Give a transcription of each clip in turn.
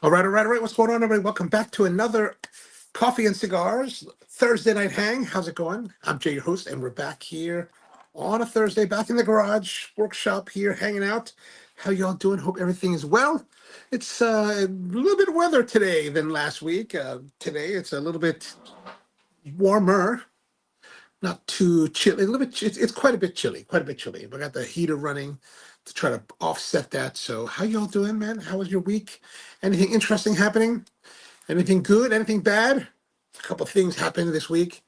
All right. What's going on, everybody? Welcome back to another Coffee and Cigars Thursday night hang. How's it going? I'm Jay, your host, and we're back here on a Thursday, back in the garage workshop here, hanging out. How y'all doing? Hope everything is well. It's a little bit weather today than last week. Today it's a little bit warmer, not too chilly. A little bit. It's quite a bit chilly. Quite a bit chilly. We got the heater running to try to offset that. So, how y'all doing, man? How was your week? Anything interesting happening? Anything good? Anything bad? A couple things happened this week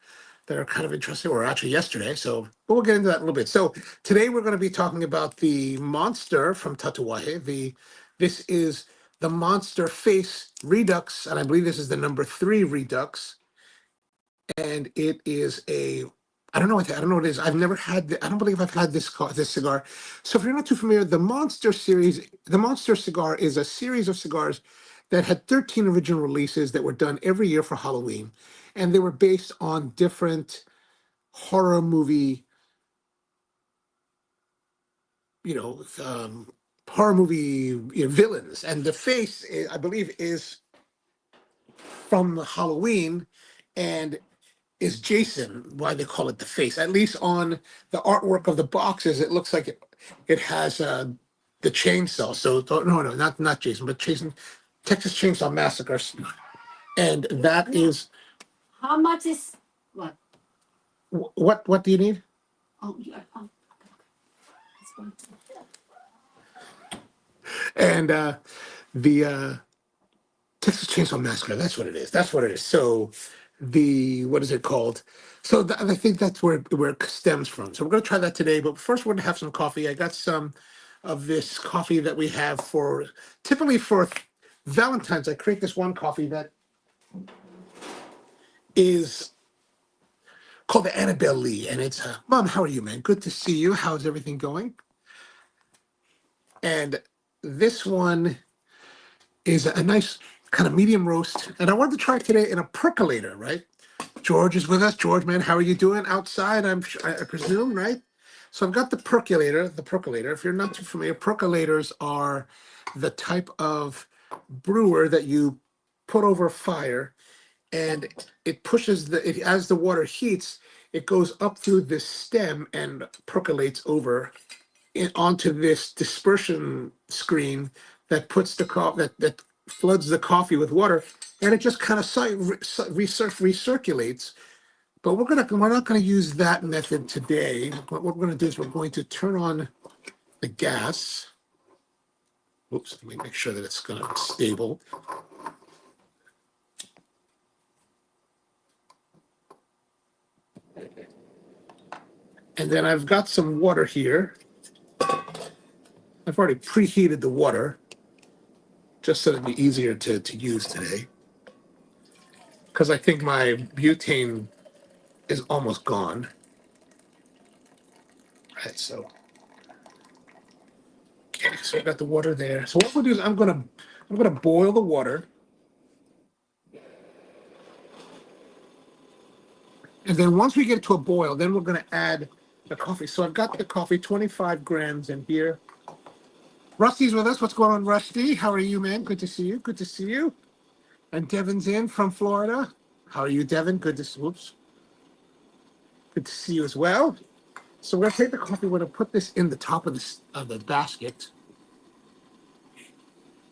that are kind of interesting, or actually yesterday. So, but we'll get into that in a little bit. So, today we're going to be talking about the Monster from Tatuaje. This is the Monster Face Redux, and I believe this is the number 3 Redux, and it is a I don't know what it is. I've never had. I don't believe I've had this cigar. So if you're not too familiar, the Monster cigar is a series of cigars that had 13 original releases that were done every year for Halloween, and they were based on different horror movie, you know, horror movie villains. And the face, I believe, is from Halloween, and is Jason, why they call it the face. At least on the artwork of the boxes, it looks like it has the chainsaw. So no, not Jason, but Jason, Texas Chainsaw Massacre, and that is How much is what? What do you need? Oh, you are. Oh, okay. And the Texas Chainsaw Massacre. That's what it is. That's what it is. So what is it called? So I think that's where it stems from. So we're gonna try that today. But first, we're gonna have some coffee. I got some of this coffee that we have for typically for Valentine's. I create this one coffee that is called the Annabelle Lee, and it's Mom. How are you, man? Good to see you. How's everything going? And this one is a nice kind of medium roast, and I wanted to try it today in a percolator, right? George is with us. George, man, how are you doing outside? I presume, right? So I've got the percolator. The percolator. If you're not too familiar, percolators are the type of brewer that you put over fire, and it pushes as the water heats, it goes up through this stem and percolates over onto this dispersion screen that puts the that floods the coffee with water, and it just kind of recirculates. But we're not gonna use that method today. What we're gonna do is we're going to turn on the gas. Oops, let me make sure that it's gonna be stable. And then I've got some water here. I've already preheated the water just so it'd be easier to use today. Because I think my butane is almost gone. Right, so okay, so I got the water there. So what we'll do is I'm gonna boil the water, and then once we get to a boil, then we're gonna add the coffee. So I've got the coffee, 25 grams in here. Rusty's with us. What's going on, Rusty? How are you, man? Good to see you. Good to see you. And Devin's in from Florida. How are you, Devin? Whoops. Good to see you as well. So we're gonna take the coffee. We're gonna put this in the top of the basket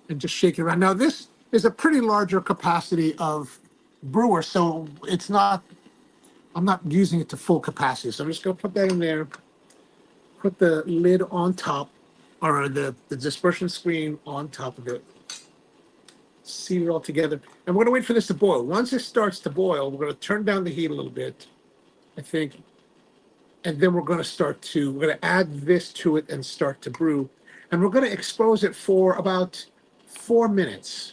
and just shake it around. Now this is a pretty larger capacity of brewer, so it's not. I'm not using it to full capacity, so I'm just gonna put that in there. Put the lid on top, or the dispersion screen on top of it. Seat it all together, and we're gonna wait for this to boil. Once it starts to boil, we're gonna turn down the heat a little bit, I think, and then we're gonna add this to it and start to brew, and we're gonna expose it for about 4 minutes.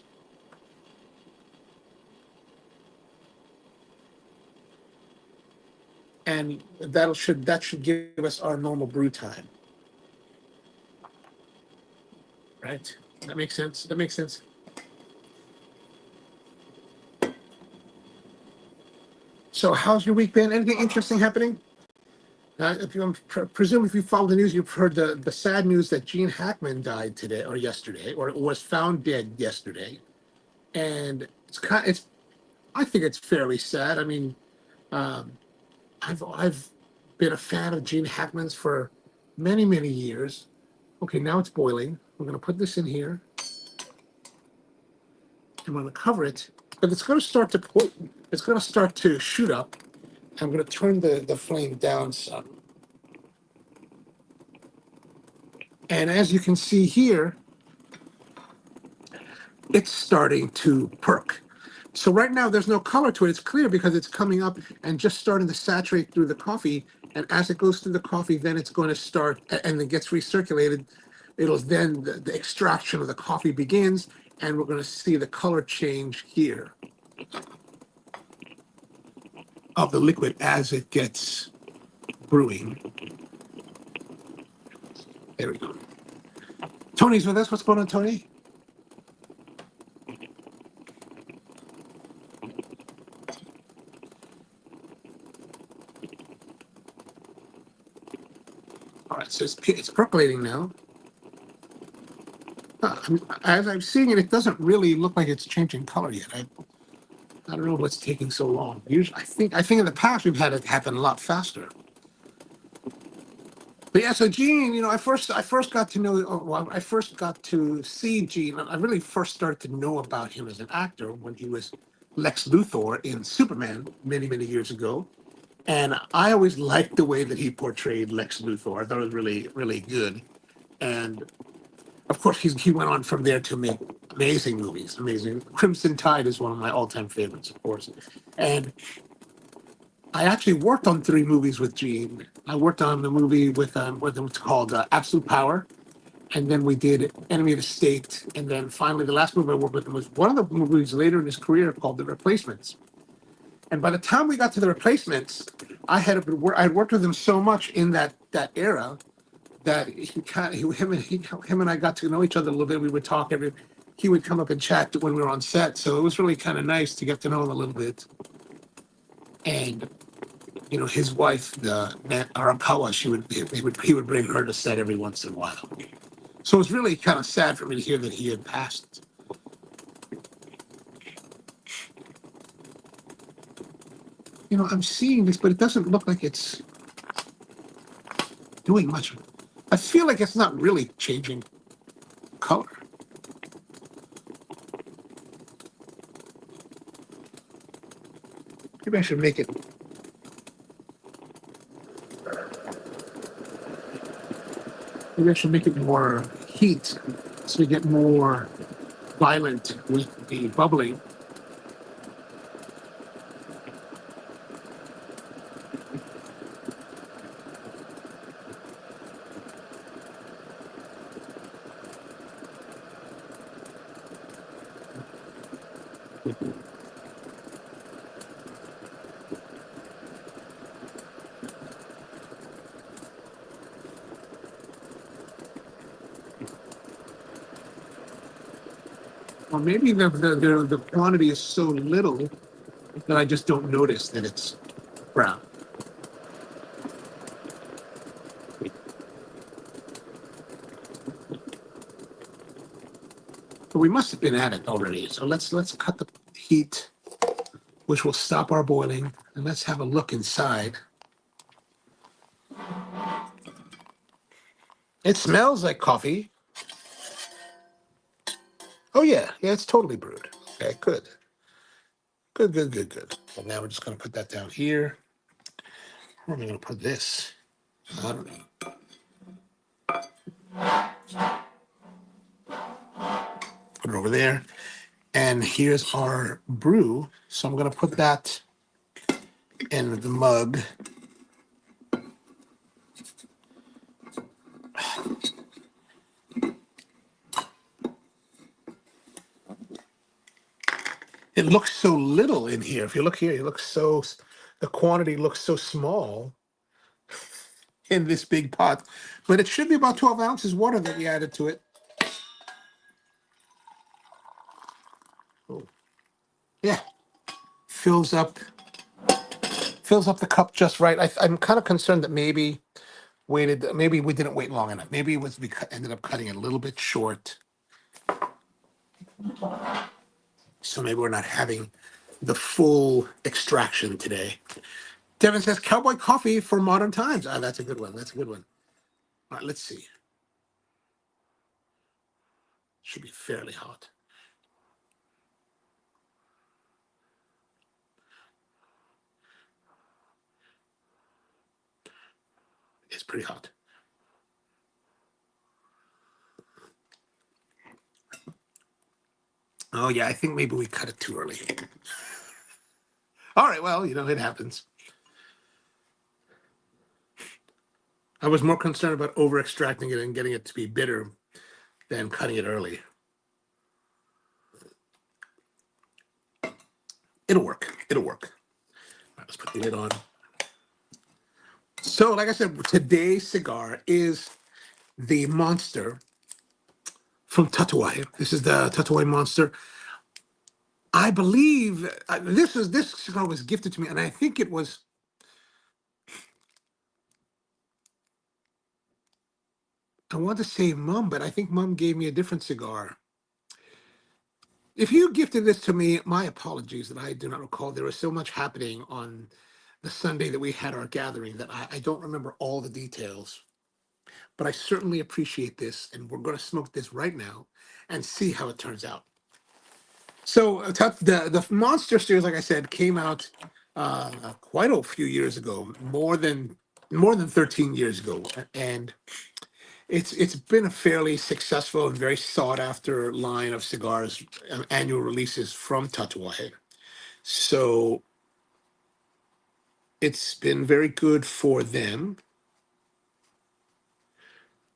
And that should give us our normal brew time. Right? That makes sense. That makes sense. So how's your week been? Anything interesting happening? If you presume if you follow the news, you've heard the sad news that Gene Hackman died today or yesterday, or was found dead yesterday. and it's I think it's fairly sad. I mean, um, I've been a fan of Gene Hackman's for many years. Okay, now it's boiling. We're going to put this in here. I'm going to cover it, but it's going to start to it's going to start to shoot up. I'm going to turn the flame down some. And as you can see here, it's starting to perk. So right now there's no color to it. It's clear because it's coming up and just starting to saturate through the coffee. And as it goes through the coffee, then it's going to start and then gets recirculated. It'll then the extraction of the coffee begins, and we're going to see the color change here of the liquid as it gets brewing. There we go. Tony's with us. What's going on, Tony? All right, so it's percolating now. As I'm seeing it, it doesn't really look like it's changing color yet. I don't know what's taking so long. Usually, I think in the past we've had it happen a lot faster. But yeah, so Gene, I first got to know, well, I first got to see Gene. I really first started to know about him as an actor when he was Lex Luthor in Superman many years ago. And I always liked the way that he portrayed Lex Luthor. I thought it was really good. And of course, he went on from there to make amazing movies. Amazing. Crimson Tide is one of my all-time favorites, of course. And I actually worked on 3 movies with Gene. I worked on the movie with what was called Absolute Power, and then we did Enemy of the State, and then finally the last movie I worked with him was one of the movies later in his career called The Replacements. And by the time we got to The Replacements, I had worked with him so much in that era that him and I got to know each other a little bit. We would talk he would come up and chat when we were on set. So it was really kind of nice to get to know him a little bit. And his wife, the Arakawa, he would bring her to set every once in a while. So it was really kind of sad for me to hear that he had passed. I'm seeing this, but it doesn't look like it's doing much. I feel like it's not really changing color. Maybe I should make it. Maybe I should make it more heat so we get more violent with the bubbling. Or maybe the quantity is so little that I just don't notice that it's brown. But we must have been at it already. So let's cut the heat, which will stop our boiling, and let's have a look inside. It smells like coffee. Oh yeah, it's totally brewed. Okay, good. Good. And now we're just gonna put that down here. Where am I gonna put this? I don't know. Put it over there. And here's our brew. So I'm gonna put that in the mug. It looks so little in here. If you look here, the quantity looks so small in this big pot, but it should be about 12 ounces water that we added to it. Oh. Yeah, fills up the cup just right. I'm kind of concerned that maybe we didn't wait long enough. Maybe it was ended up cutting it a little bit short. so maybe we're not having the full extraction today. Devin says cowboy coffee for modern times. Ah, that's a good one. That's a good one. All right, let's see. Should be fairly hot. It's pretty hot. Oh yeah, I think maybe we cut it too early. All right, well, it happens. I was more concerned about over extracting it and getting it to be bitter than cutting it early. It'll work. It'll work. All right, let's put the lid on. So, like I said, today's cigar is the Monster from Tatuaje. This is the Tatuaje Monster. I believe this cigar was gifted to me, and I think it was. I want to say Mum, but I think Mum gave me a different cigar. If you gifted this to me, my apologies that I do not recall. There was so much happening on the Sunday that we had our gathering that I don't remember all the details. But I certainly appreciate this, and we're going to smoke this right now and see how it turns out. So the Monster series, like I said, came out quite a few years ago, more than 13 years ago, and it's been a fairly successful and very sought after line of cigars, annual releases from Tatuaje. So it's been very good for them.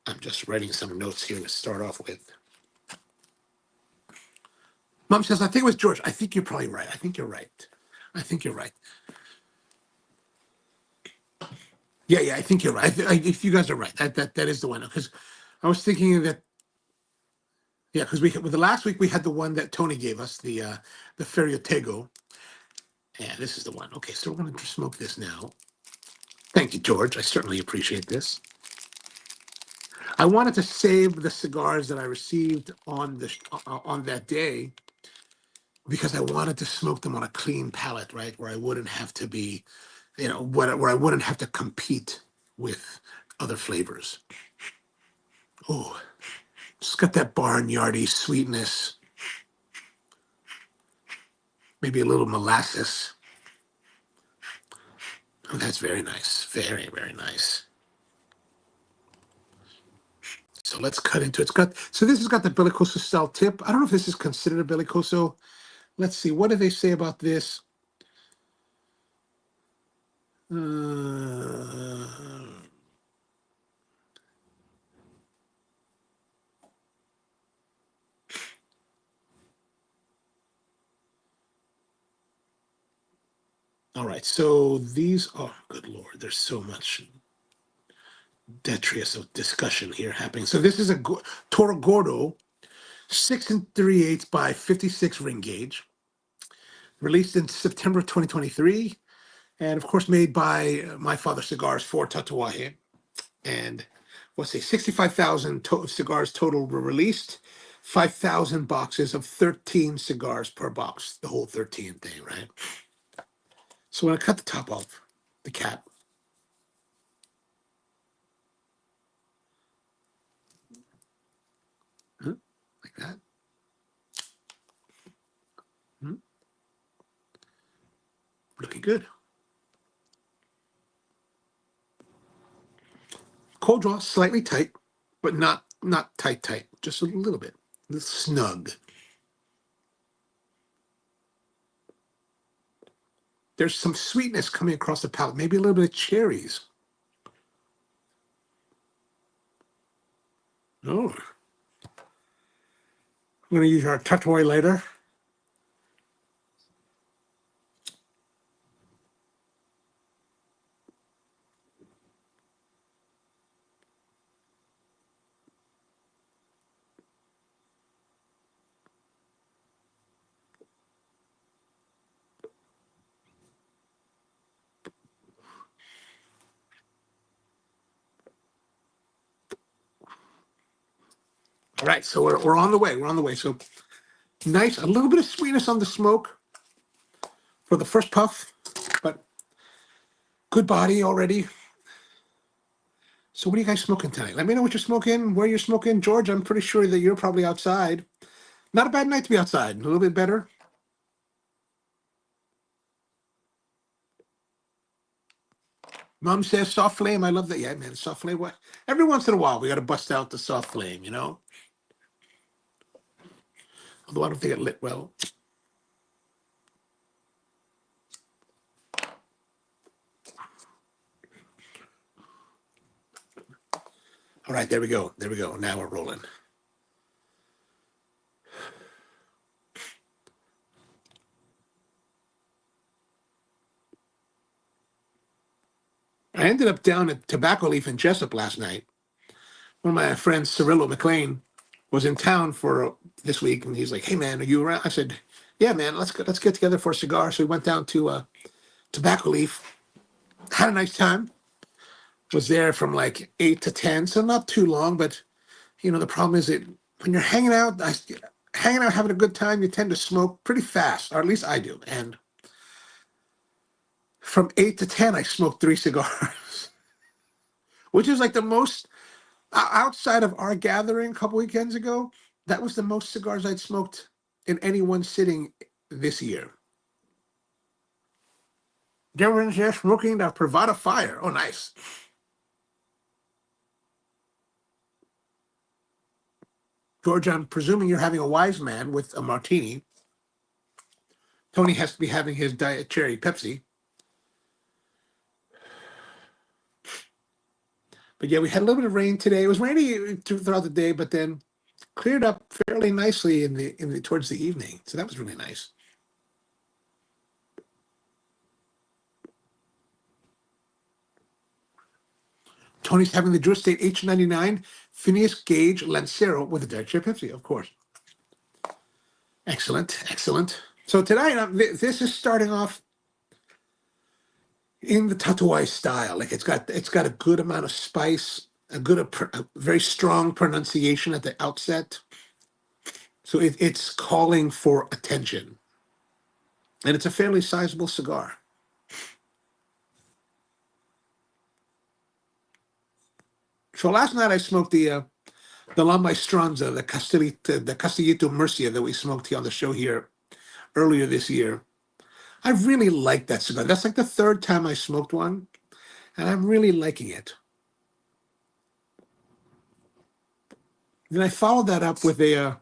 I'm just writing some notes here to start off with. Mom says, I think it was George. I think you're probably right. I think you're right. I think you're right. Yeah, I think you're right. If you guys are right, that is the one. Because I was thinking that, yeah, because with the last week we had the one that Tony gave us, the Ferriotego. Yeah, this is the one. Okay, so we're going to smoke this now. Thank you, George. I certainly appreciate this. I wanted to save the cigars that I received on that day because I wanted to smoke them on a clean palate, right, where I wouldn't have to be, where I wouldn't have to compete with other flavors. Oh, it's got that barnyardy sweetness, maybe a little molasses. Oh, that's very nice. Very, very nice. So let's cut into it. This has got the bellicoso style tip. I don't know if this is considered a bellicoso. Let's see. What do they say about this? All right. So these, oh, good Lord, there's so much detritus of discussion here happening. So this is a Toro Gordo 6 3/8 by 56 ring gauge, released in September 2023, and of course made by My Father Cigars for Tatuaje. And let's say 65,000 cigars total were released, 5,000 boxes of 13 cigars per box, the whole 13 thing, right? So when I cut the top off, the cap, like that. Looking good. Cold draw, slightly tight, but not tight, just a little bit, a little snug. There's some sweetness coming across the palate, maybe a little bit of cherries. Oh, I'm going to use our Tatuaje lighter. All right, so we're on the way. We're on the way. So Nice, a little bit of sweetness on the smoke for the first puff, but good body already. So what are you guys smoking tonight? Let me know what you're smoking, where you're smoking. George, I'm pretty sure that you're probably outside. Not a bad night to be outside. A little bit better. Mom says soft flame. I love that. Yeah, man, soft flame. What? Every once in a while, we got to bust out the soft flame, you know? Although I don't think it lit well. All right, there we go. There we go. Now we're rolling. I ended up down at Tobacco Leaf in Jessup last night. One of my friends, Cirillo McLean, was in town for this week, and he's like, "Hey, man, are you around?" I said, "Yeah, man, let's get together for a cigar." So we went down to Tobacco Leaf, had a nice time. Was there from like 8 to 10, so not too long. But you know, the problem is that when you're hanging out, having a good time, you tend to smoke pretty fast, or at least I do. And from 8 to 10, I smoked 3 cigars, which is like the most outside of our gathering a couple weekends ago. That was the most cigars I'd smoked in any one sitting this year. Everyone's here smoking the Privada Fire. Oh, nice. George, I'm presuming you're having a wise man with a martini. Tony has to be having his Diet Cherry Pepsi. But yeah, we had a little bit of rain today. It was rainy throughout the day, but then cleared up fairly nicely in the towards the evening. So that was really nice. Tony's having the Drew Estate H99 Phineas Gage Lancero with a Diet Cherry Pepsi, of course. Excellent, excellent. So tonight, this is starting off in the Tatuaje style. Like it's got a good amount of spice, a very strong pronunciation at the outset. So it's calling for attention, and it's a fairly sizable cigar. So last night I smoked the La Maestranza, the Castillito Murcia that we smoked here on the show here earlier this year. I really like that cigar. That's like the third time I smoked one, and I'm really liking it. Then I followed that up with the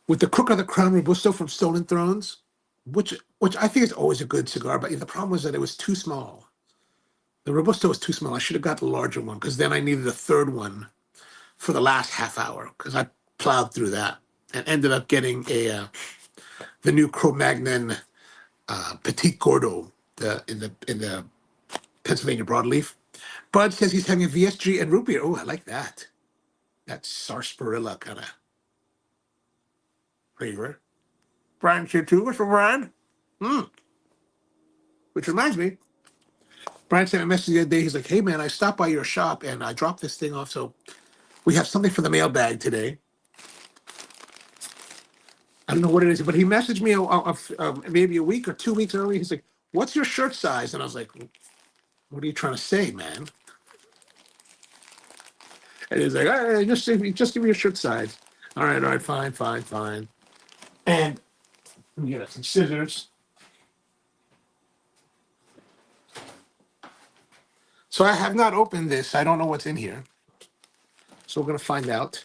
Crook of the Crown Robusto from Stolen Thrones, which I think is always a good cigar. But the problem was that it was too small. The Robusto was too small. I should have got the larger one because then I needed a third one for the last half hour because I plowed through that and ended up getting the new Cro-Magnon Petit Gordo in the Pennsylvania broadleaf. Bud says he's having a VSG and root beer. Oh, I like that. That sarsaparilla kind of flavor. Brian's here too. What's for Brian? Mm. Which reminds me, Brian sent me a message the other day. He's like, "Hey man, I stopped by your shop and I dropped this thing off. So we have something for the mailbag today." I don't know what it is, but he messaged me maybe a week or 2 weeks early. He's like, "What's your shirt size?" And I was like, "What are you trying to say, man?" And he's like, "All right, just give me your shirt size." All right, fine, fine, fine. And we get some scissors. So I have not opened this. I don't know what's in here. So we're gonna find out.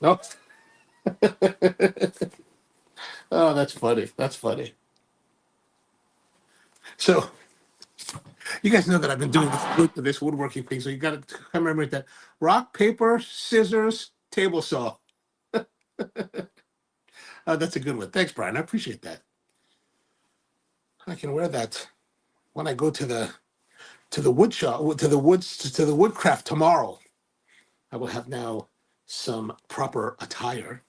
No. Oh, that's funny. That's funny. So you guys know that I've been doing this woodworking thing. So you got to remember that: rock, paper, scissors, table saw. Oh, that's a good one. Thanks, Brian. I appreciate that. I can wear that when I go to the wood shop, to the woodcraft tomorrow. I will have now some proper attire.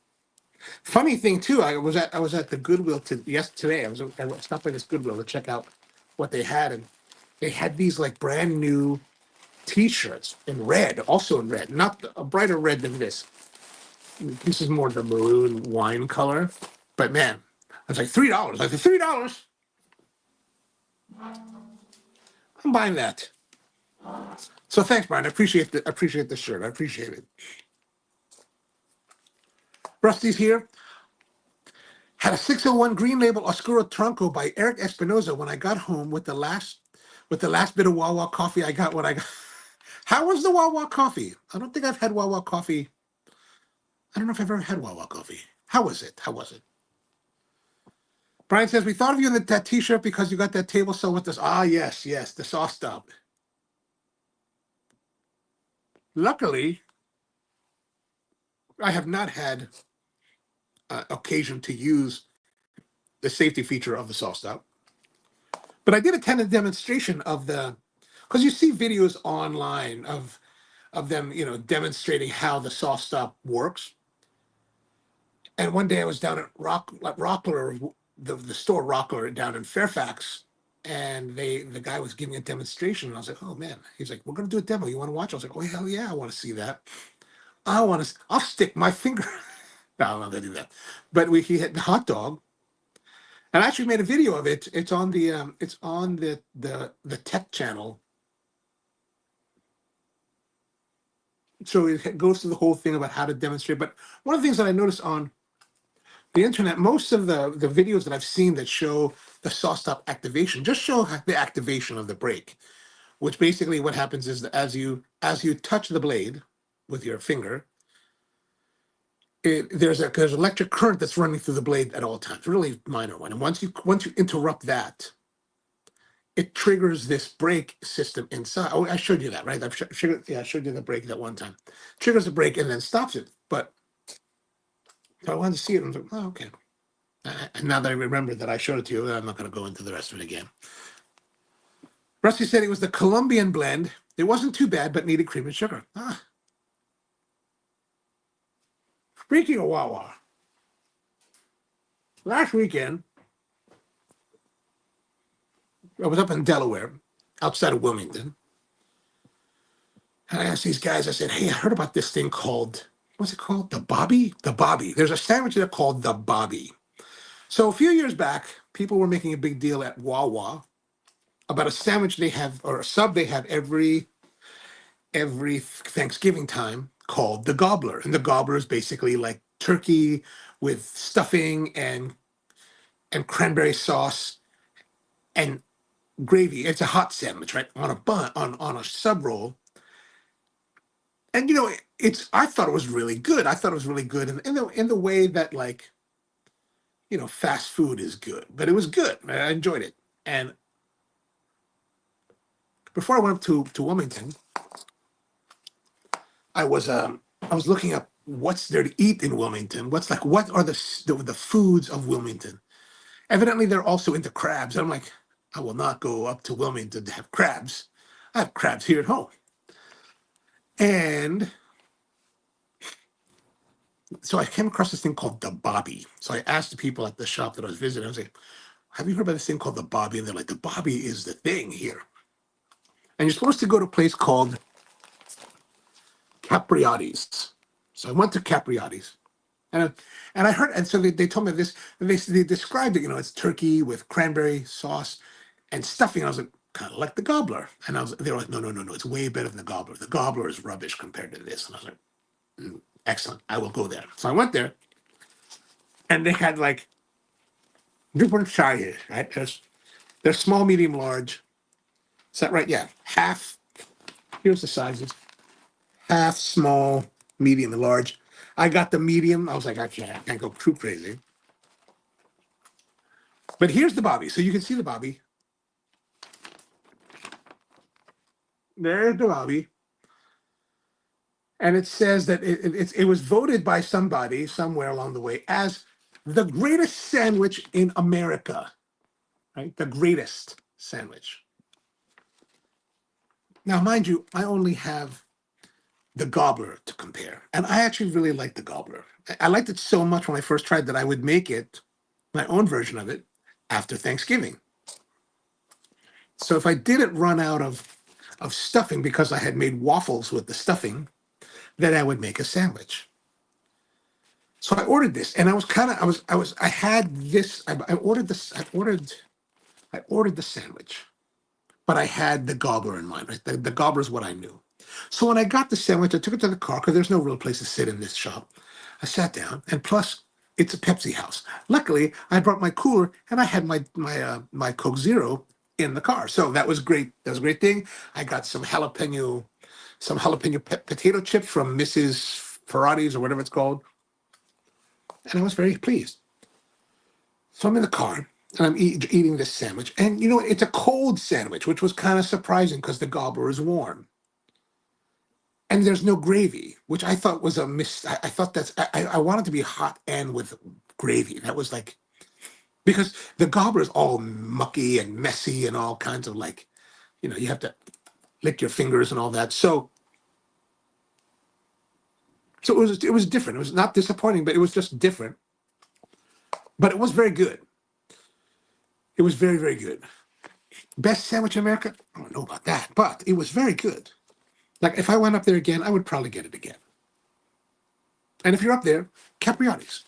Funny thing too, I was at the Goodwill today. I stopped by this Goodwill to check out what they had, and they had these like brand new T-shirts in red, also in red, not a brighter red than this. This is more the maroon wine color, but man, I was like $3. Like $3, I'm buying that. So thanks, Brian. I appreciate the shirt. I appreciate it. Rusty's here. Had a 601 Green Label Oscuro Tronco by Eric Espinoza when I got home with the last bit of Wawa coffee I got when I got. How was the Wawa coffee? I don't think I've had Wawa coffee. I don't know if I've ever had Wawa coffee. How was it? How was it? Brian says, we thought of you in that t-shirt because you got that table saw with this. Ah, yes, yes, the sauce stop. Luckily, I have not had occasion to use the safety feature of the sauce stop. But I did attend a demonstration of because you see videos online of them, demonstrating how the sauce stop works. And one day I was down at Rockler, the store Rockler down in Fairfax, and the guy was giving a demonstration, and I was like, oh man, he's like, we're gonna do a demo. You want to watch? I was like, oh hell yeah, I want to see that. I'll stick my finger. No, I'm not gonna do that. But he had the hot dog, and I actually made a video of it. It's on the tech channel. So it goes through the whole thing about how to demonstrate. But one of the things that I noticed on the internet, most of the videos that I've seen that show the saw stop activation just show the activation of the brake, which basically what happens is that as you touch the blade with your finger, there's electric current that's running through the blade at all times, really minor one. And once you interrupt that, it triggers this brake system inside. Oh, I showed you that, right? I showed you the brake that one time. Triggers the brake and then stops it. But so I wanted to see it, and I was like, oh, okay. And now that I remember that I showed it to you, I'm not going to go into the rest of it again. Rusty said it was the Colombian blend. It wasn't too bad, but needed cream and sugar. Speaking of Wawa, last weekend, I was up in Delaware, outside of Wilmington. And I asked these guys, I said, hey, I heard about this thing called, what's it called? The Bobby? The Bobby. There's a sandwich there called the Bobby. So a few years back, people were making a big deal at Wawa about a sandwich they have, or a sub they have every Thanksgiving time called the Gobbler. And the Gobbler is basically like turkey with stuffing and cranberry sauce and gravy. It's a hot sandwich, right? On a bun, on a sub roll. And I thought it was really good. I thought it was really good in the way that, like, fast food is good. But it was good. I enjoyed it. And before I went up to Wilmington, I was looking up what's there to eat in Wilmington. What are the foods of Wilmington? Evidently, they're also into crabs. I'm like, I will not go up to Wilmington to have crabs. I have crabs here at home. And so I came across this thing called the Bobby. So I asked the people at the shop that I was visiting, I was like, have you heard about this thing called the Bobby? And they're like, the Bobby is the thing here. And you're supposed to go to a place called Capriati's. So I went to Capriati's. And I heard, and so they told me this, and they described it, it's turkey with cranberry sauce and stuffing. I was like, kind of like the Gobbler. And they were like, no, no, no, no, it's way better than the Gobbler. The Gobbler is rubbish compared to this. And I was like, excellent, I will go there. So I went there, and they had like different sizes, right? There's small, medium, large. Is that right? Yeah, half. Here's the sizes: half, small, medium, and large. I got the medium. I was like, I can't go too crazy. But here's the Bobby. So you can see the Bobby. There's the Bobby. And it says that it was voted by somebody somewhere along the way as the greatest sandwich in America, right? The greatest sandwich. Now, mind you, I only have the gobbler to compare. And I actually really liked the gobbler. I liked it so much when I first tried that I would make it, my own version of it, after Thanksgiving. So if I didn't run out of stuffing because I had made waffles with the stuffing, then I would make a sandwich. So I ordered this, and I had this. I ordered this. I ordered the sandwich, but I had the gobbler in mind. Right, the gobbler is what I knew. So when I got the sandwich, I took it to the car because there's no real place to sit in this shop. I sat down, and plus, it's a Pepsi house. Luckily, I brought my cooler, and I had my Coke Zero in the car, so that was great. That was a great thing. I got some jalapeno potato chips from Mrs. Ferrati's or whatever it's called, and I was very pleased. So I'm in the car and I'm eating this sandwich, and it's a cold sandwich, which was kind of surprising because the gobbler is warm, and there's no gravy, which I thought was a miss. I thought I wanted to be hot and with gravy. That was like because the gobbler is all mucky and messy and all kinds of like, you have to lick your fingers and all that. So it was different. It was not disappointing, but it was just different. But it was very good. It was very, very good. Best sandwich in America? I don't know about that, but it was very good. Like if I went up there again, I would probably get it again. And if you're up there, Capriati's.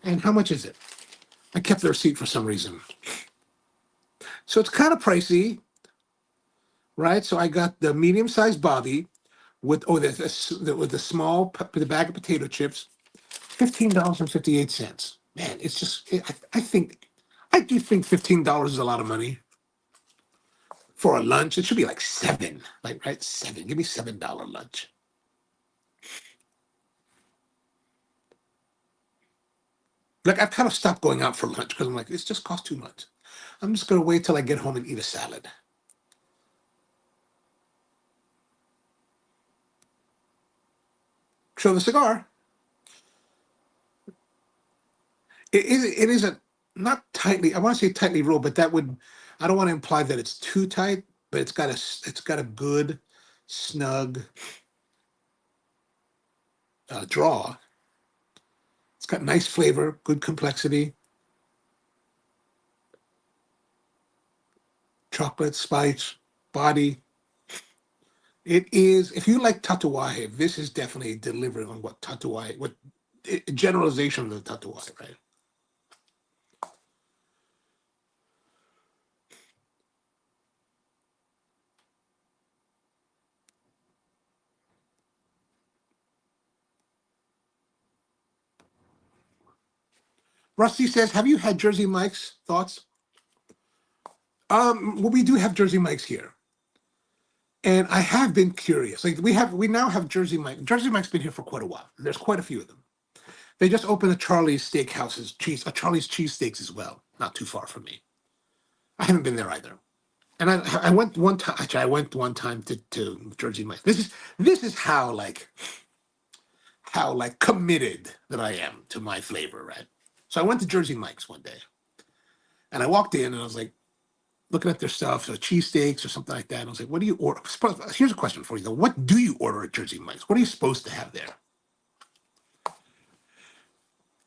And how much is it? I kept the receipt for some reason. So it's kind of pricey, right? So I got the medium-sized Bobby with with the small the bag of potato chips, $15.58. Man, it's just I do think $15 is a lot of money for a lunch. It should be like seven, like right, seven. Give me $7 lunch. Like I've kind of stopped going out for lunch because I'm like, it's just cost too much. I'm just gonna wait till I get home and eat a salad. So the cigar, it is a not tightly. I want to say tightly rolled, but that would I don't want to imply that it's too tight. But it's got a good snug draw. It's got nice flavor, good complexity, chocolate, spice, body. It is, if you like Tatuaje, this is definitely delivering on what Tatuaje, what generalization of the Tatuaje, right? Rusty says, have you had Jersey Mike's? Thoughts? Well, we do have Jersey Mike's here. And I have been curious. Like we now have Jersey Mike. Jersey Mike's been here for quite a while. There's quite a few of them. They just opened a Charlie's Cheesesteaks as well, not too far from me. I haven't been there either. And I went one time. Actually, I went one time to Jersey Mike. This is how committed that I am to my flavor, right? So I went to Jersey Mike's one day, and I walked in, and I was like looking at their stuff, so cheesesteaks or something like that. And I was like, "What do you order?" Here's a question for you though: what do you order at Jersey Mike's? What are you supposed to have there?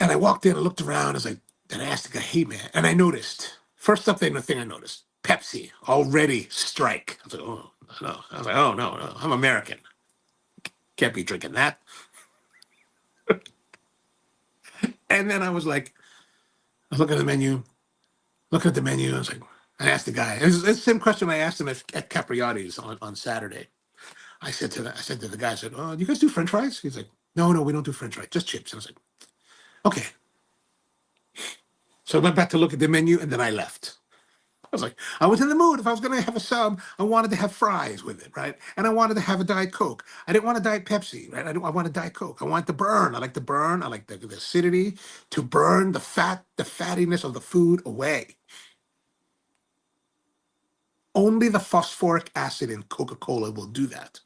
And I walked in, and looked around, I was like, and I asked the guy, "Hey man," and I noticed first up thing, the thing I noticed, Pepsi already strike. I was like, "Oh no!" I was like, "Oh no, no, I'm American, can't be drinking that." And then I was like, I was looking at the menu, I was like, I asked the guy, it's the same question I asked him at Capriati's on Saturday. I said to the guy, I said, "Oh, do you guys do French fries?" He's like, "No, no, we don't do French fries, just chips." And I was like, "Okay." So I went back to look at the menu, and then I left. I was like, I was in the mood. If I was going to have a sub, I wanted to have fries with it, right? And I wanted to have a Diet Coke. I didn't want a Diet Pepsi, right? I wanted Diet Coke. I wanted to burn. I like to burn. I like the acidity to burn the fattiness of the food away. Only the phosphoric acid in Coca-Cola will do that.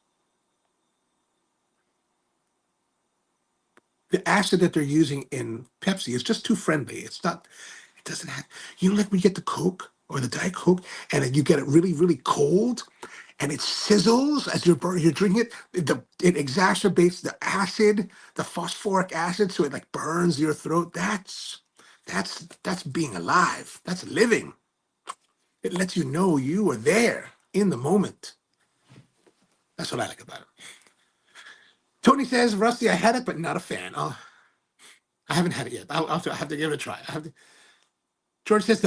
The acid that they're using in Pepsi is just too friendly. It's not, it doesn't have, like when you get the Coke or the Diet Coke and you get it really, really cold and it sizzles as you're drinking it. It exacerbates the acid, the phosphoric acid, so it like burns your throat. That's being alive. That's living. It lets you know you are there in the moment. That's what I like about it. Tony says, Rusty, I had it, but not a fan. I haven't had it yet. I have to give it a try. George says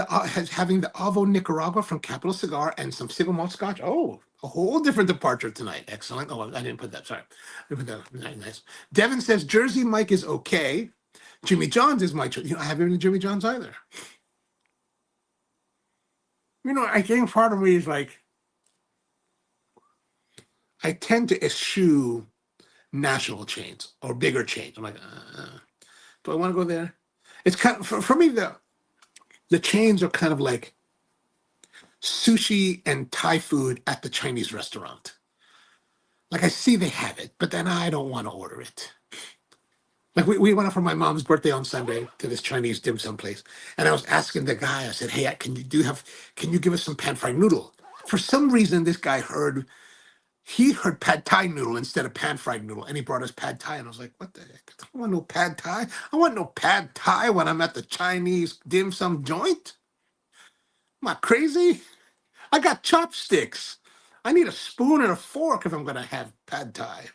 having the Avo Nicaragua from Capital Cigar and some single malt scotch. Oh, a whole different departure tonight. Excellent. Oh, I didn't put that. Sorry. I didn't put that. Nice. Devin says Jersey Mike is okay. Jimmy John's is my choice. I haven't been to Jimmy John's either. I think part of me is like, I tend to eschew national chains or bigger chains. I'm like, do I want to go there? It's kind of, for me, the chains are kind of like sushi and Thai food at the Chinese restaurant. Like I see they have it, but then I don't want to order it. Like we went out for my mom's birthday on Sunday to this Chinese dim sum place, and I was asking the guy. I said, "Hey, can you give us some pan fried noodle?" For some reason, this guy heard pad Thai noodle instead of pan fried noodle, and he brought us pad Thai, and I was like, "What the heck? I don't want no pad Thai. I want no pad Thai when I'm at the Chinese dim sum joint. Am I crazy? I got chopsticks. I need a spoon and a fork if I'm gonna have pad Thai."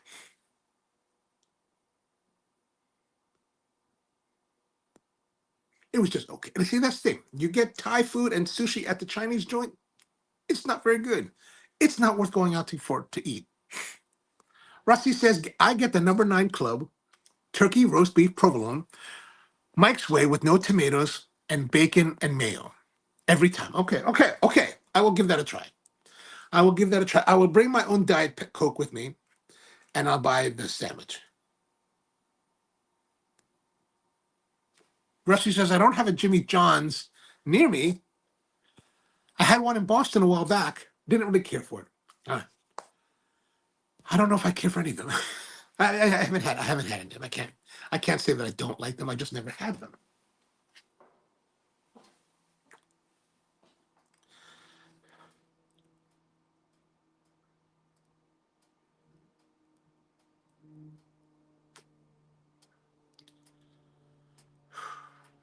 It was just okay. And see, that's the thing. You get Thai food and sushi at the Chinese joint, it's not very good. It's not worth going out to eat. Rusty says, I get the number 9 club, turkey, roast beef, provolone, Mike's way with no tomatoes and bacon and mayo every time. Okay. I will give that a try. I will bring my own Diet Coke with me, and I'll buy the sandwich. Rusty says, I don't have a Jimmy John's near me. I had one in Boston a while back. Didn't really care for it. I don't know if I care for any of them. I haven't had any of them. I can't say that I don't like them. I just never had them.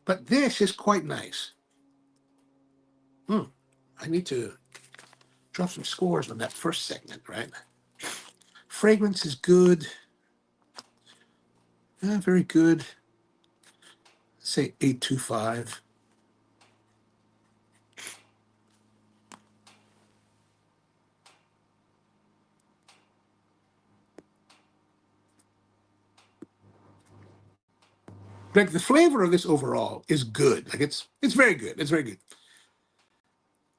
But this is quite nice. I need to drop some scores on that first segment, right? Fragrance is good. Very good. Say 825. Like the flavor of this overall is good. Like it's very good. It's very good.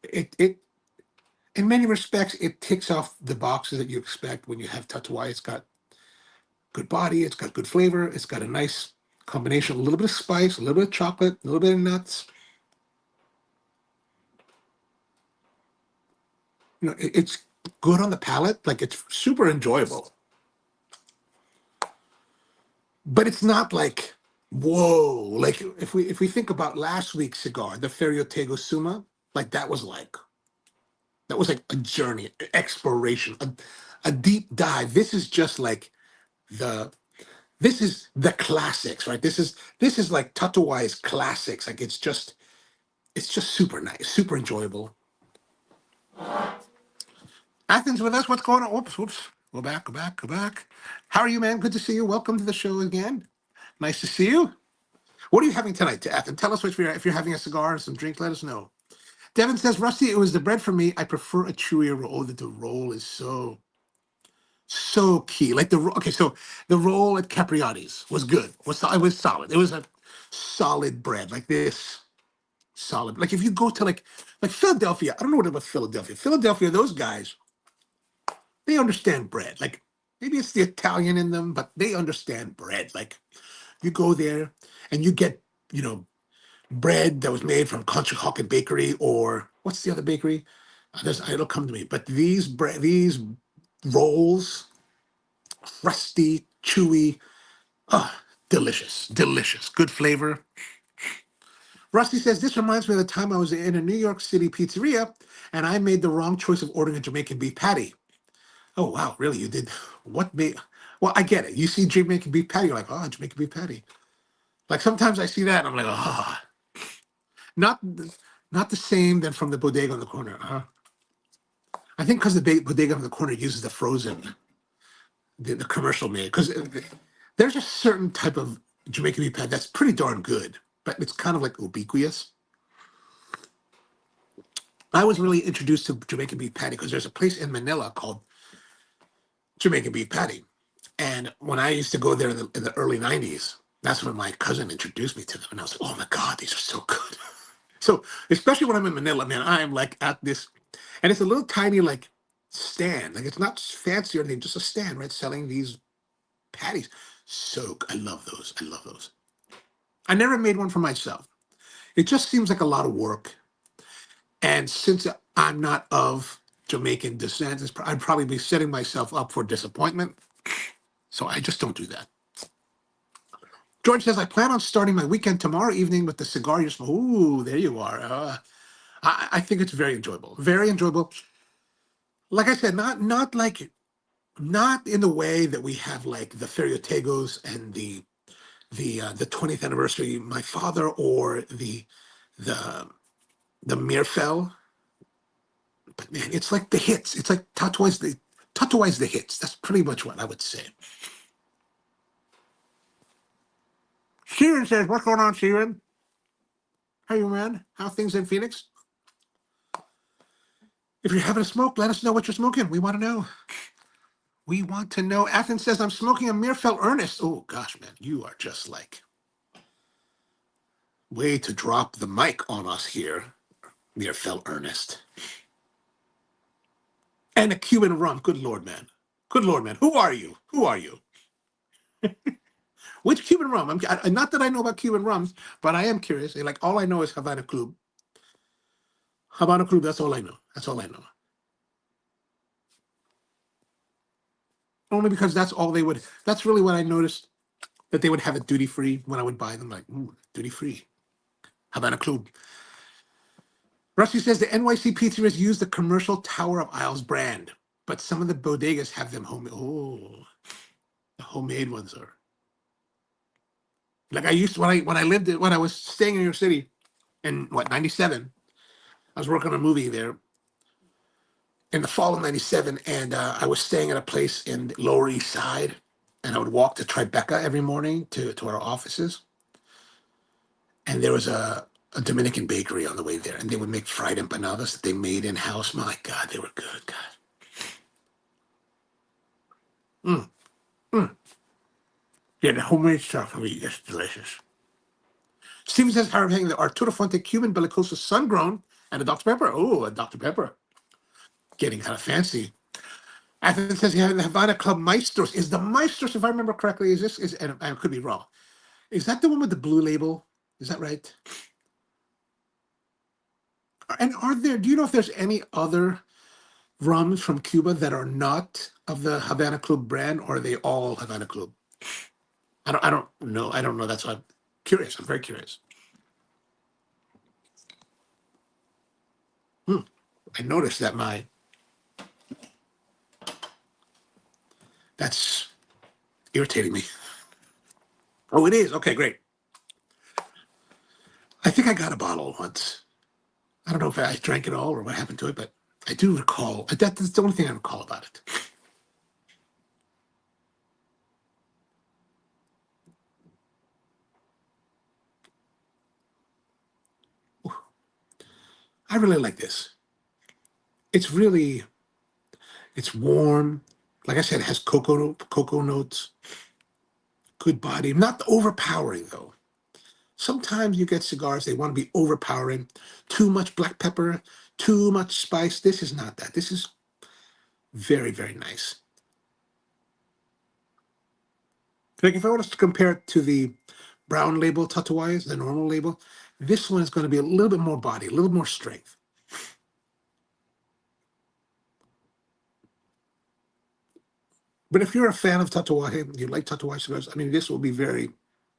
It in many respects it ticks off the boxes that you expect when you have Tatuaje. It's got good body. It's got good flavor. It's got a nice combination, a little bit of spice, a little bit of chocolate, a little bit of nuts. It's good on the palate. Like it's super enjoyable. But it's not like, whoa. Like if we think about last week's cigar, the Ferriotego Suma, like that was like a journey, exploration, a deep dive. This is just like this is the classics, right? This is like Tatuaje's classics. Like it's just super nice, super enjoyable. Athens with us. What's going on? Whoops. Go back. How are you, man? Good to see you. Welcome to the show again. Nice to see you. What are you having tonight, Athens? Tell us if you're having a cigar or some drink. Let us know. Devin says, Rusty, it was the bread for me. I prefer a chewier roll. The roll is so key. Like so the roll at Capriati's was good. It was solid. It was a solid bread like this. Solid. Like if you go to like Philadelphia, I don't know what about Philadelphia. Philadelphia, those guys, they understand bread. Like maybe it's the Italian in them, but they understand bread. Like you go there and you get, bread that was made from Conshohocken Bakery, or what's the other bakery? It'll come to me. But these rolls, crusty, chewy, delicious, good flavor. Rusty says, this reminds me of the time I was in a New York City pizzeria and I made the wrong choice of ordering a Jamaican beef patty. Oh wow, really? You did what made? Well, I get it. You see Jamaican beef patty, you're like, oh, Jamaican beef patty. Like sometimes I see that, and I'm like, ah, not not the same than from the bodega on the corner. I think because the bodega on the corner uses the frozen, the commercial made. Because there's a certain type of Jamaican beef patty that's pretty darn good, but it's kind of like ubiquitous. I was really introduced to Jamaican beef patty because there's a place in Manila called Jamaican beef patty. And when I used to go there in the early 90s, that's when my cousin introduced me to them. And I was like, oh my God, these are so good. So, especially when I'm in Manila, man, I'm like at this, and it's a little tiny like stand. Like it's not fancy or anything, just a stand, right? Selling these patties. So I love those. I love those. I never made one for myself. It just seems like a lot of work. And since I'm not of Jamaican descent, I'd probably be setting myself up for disappointment. So I just don't do that. George says, I plan on starting my weekend tomorrow evening with the cigar you smoke. Ooh, there you are. I think it's very enjoyable. Very enjoyable. Like I said, not in the way that we have like the Ferriotagos and the 20th anniversary, my father, or the the Mirfel. But man, it's like the hits. It's like Tatuaje the hits. That's pretty much what I would say. Steven says, what's going on, Steven? Hey, man. How are things in Phoenix? If you're having a smoke, let us know what you're smoking. We want to know. We want to know. Athens says, I'm smoking a Mirfel Ernest. Oh, gosh, man. You are just like way to drop the mic on us here. Mirfel Ernest. And a Cuban rum. Good Lord, man. Good Lord, man. Who are you? Who are you? Which Cuban rum? Not that I know about Cuban rums, but I am curious. Like, all I know is Havana Club. Havana Club, that's all I know. That's all I know. Only because that's all they would, that's really what I noticed, that they would have it duty free when I would buy them. Like, ooh, duty free. Havana Club. Rusty says the NYC pizzeria used the commercial Tower of Isles brand, but some of the bodegas have them homemade. Oh, the homemade ones are. Like I used to, when I was staying in New York City in what, 97, I was working on a movie there in the fall of 97, and I was staying at a place in the Lower East Side, and I would walk to Tribeca every morning to our offices, and there was a Dominican bakery on the way there, and they would make fried empanadas that they made in-house. My God, they were good, God. Mm, mm. Yeah, the homemade stuff, I mean, it's delicious. Steven says, Harvey, the Arturo Fuente Cuban Bellicosa Sun-Grown and a Dr. Pepper. Oh, a Dr. Pepper. Getting kind of fancy. Athens says, yeah, the Havana Club Maestros. Is the Maestros, if I remember correctly, and I could be wrong, is that the one with the blue label? Is that right? And do you know if there's any other rums from Cuba that are not of the Havana Club brand, or are they all Havana Club? I don't know. I don't know. That's why I'm curious. I'm very curious. I noticed that that's irritating me. Oh, it is. Okay, great. I think I got a bottle once. I don't know if I drank it all or what happened to it, but I do recall. That's the only thing I recall about it. I really like this. It's really, it's warm. Like I said, it has cocoa notes, good body. Not overpowering though. Sometimes you get cigars, they want to be overpowering, too much black pepper, too much spice. This is not that. This is very, very nice. Like if I were to compare it to the brown label Tatuajes, the normal label, this one is going to be a little bit more body, a little more strength. But if you're a fan of Tatuaje, you like Tatuaje cigars, I mean, this will be very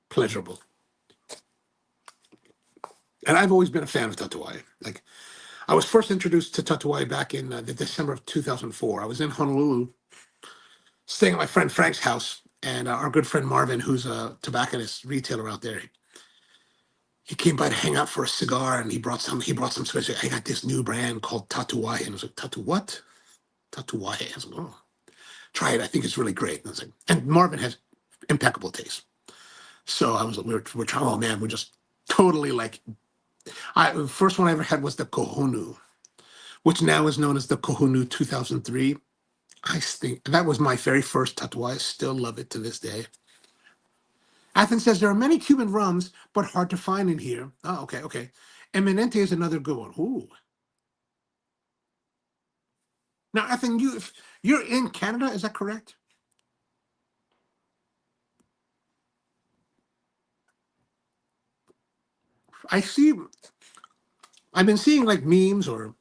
pleasurable. And I've always been a fan of Tatuaje. Like, I was first introduced to Tatuaje back in the December of 2004. I was in Honolulu, staying at my friend Frank's house, and our good friend Marvin, who's a tobacconist retailer out there, he came by to hang out for a cigar, and he brought some. He brought some special. I got this new brand called Tatuaje, and I was like, Tatu what? Tatuaje. I was like, oh, try it. I think it's really great. And I was like, and Marvin has impeccable taste. So I was like, we're trying. Oh man, we're just totally like. The first one I ever had was the Kohonu, which now is known as the Kohonu 2003. I think that was my very first Tatuaje. I still love it to this day. Athens says there are many Cuban rums, but hard to find in here. Oh, okay, okay. Eminente is another good one. Ooh. Now, Athens, you're in Canada, is that correct? I see. I've been seeing like memes or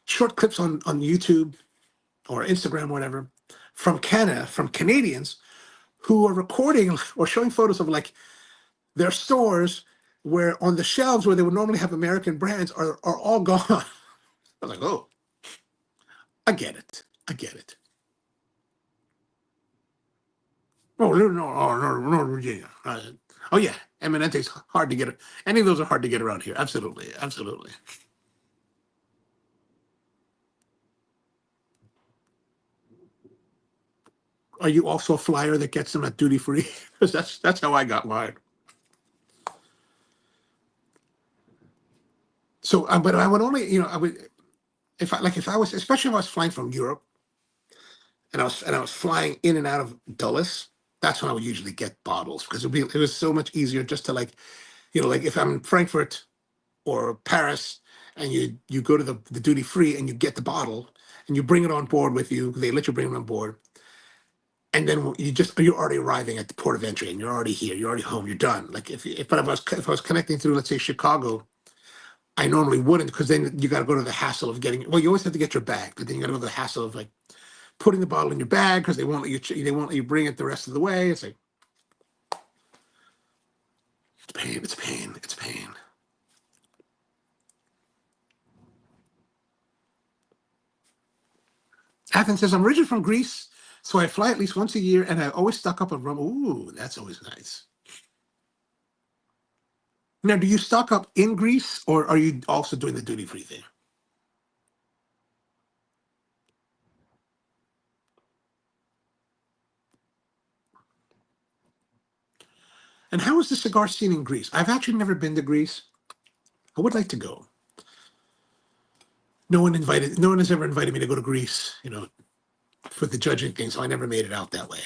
short clips on YouTube or Instagram, or whatever, from Canada, from Canadians who are recording or showing photos of like their stores where on the shelves where they would normally have American brands are all gone. I was like, oh, I get it. I get it. Oh, no, oh, no, Virginia. Oh, yeah. Eminente's hard to get. Any of those are hard to get around here. Absolutely. Absolutely. Are you also a flyer that gets them at duty free? Because that's how I got mine. So, but I would only, I would, if I was, especially if I was flying from Europe and I was flying in and out of Dulles, that's when I would usually get bottles because it was so much easier just to like, like if I'm in Frankfurt or Paris and you go to the duty free and you get the bottle and you bring it on board with you, they let you bring it on board. And then you're already arriving at the port of entry and you're already here, you're already home, you're done. Like if I was connecting through, let's say, Chicago, I normally wouldn't, because then you got to go to the hassle of getting. Well, you always have to get your bag, but then you got to go to the hassle of like putting the bottle in your bag because they won't let you bring it the rest of the way. It's like it's pain, it's pain, it's pain. Athens says I'm originally from Greece, so I fly at least once a year, and I always stock up on rum. Ooh, that's always nice. Now, do you stock up in Greece, or are you also doing the duty free thing? And how is the cigar scene in Greece? I've actually never been to Greece. I would like to go. No one has ever invited me to go to Greece, for the judging thing, so I never made it out that way.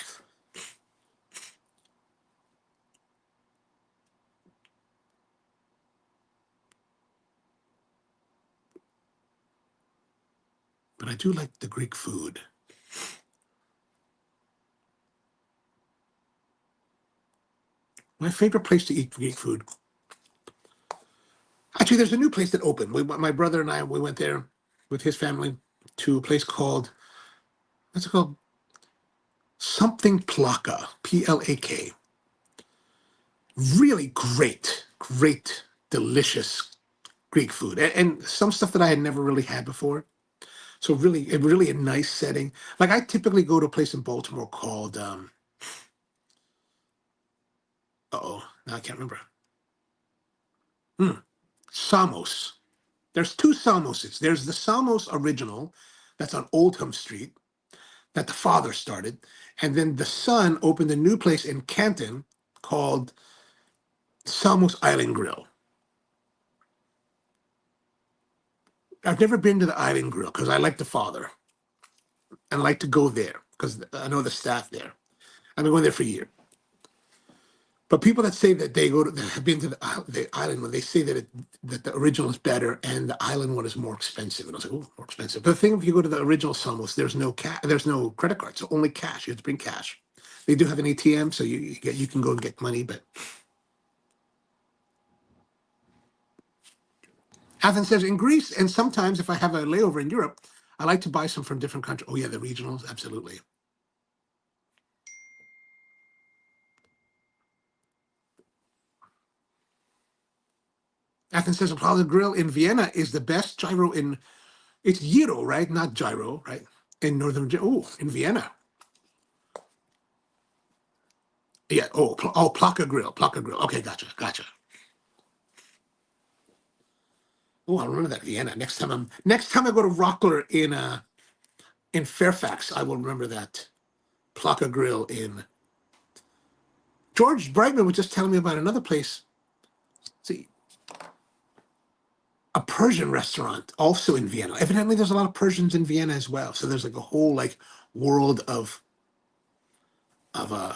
But I do like the Greek food. My favorite place to eat Greek food. Actually, there's a new place that opened. My brother and we went there with his family to a place called, what's it called? Something Plaka, Plak. Really great, great, delicious Greek food, and some stuff that I had never really had before. So really a nice setting. Like I typically go to a place in Baltimore called, now I can't remember. Samos. There's two Samoses. There's the Samos original that's on Oldham Street that the father started. And then the son opened a new place in Canton called Samos Island Grill. I've never been to the Island Grill because I like the father and like to go there because I know the staff there. I've been going there for a year. But people that say that that have been to the island one, they say that the original is better and the island one is more expensive. And I was like, oh, more expensive. But the thing, if you go to the original Samos, there's no credit card, so only cash. You have to bring cash. They do have an ATM, so you can go and get money. But Athens says in Greece, and sometimes if I have a layover in Europe, I like to buy some from different countries. Oh yeah, the regionals, absolutely. Athens says a Plaza Grill in Vienna is the best it's gyro, right? Not gyro, right? In northern, oh, in Vienna. Yeah. Oh, Plaka Grill. Plaka Grill. Okay, gotcha. Oh, I remember that Vienna. Next time I go to Rockler in Fairfax, I will remember that Plaka Grill in. George Brightman was just telling me about another place. See, a Persian restaurant also in Vienna. Evidently, there's a lot of Persians in Vienna as well. So there's like a whole like world of uh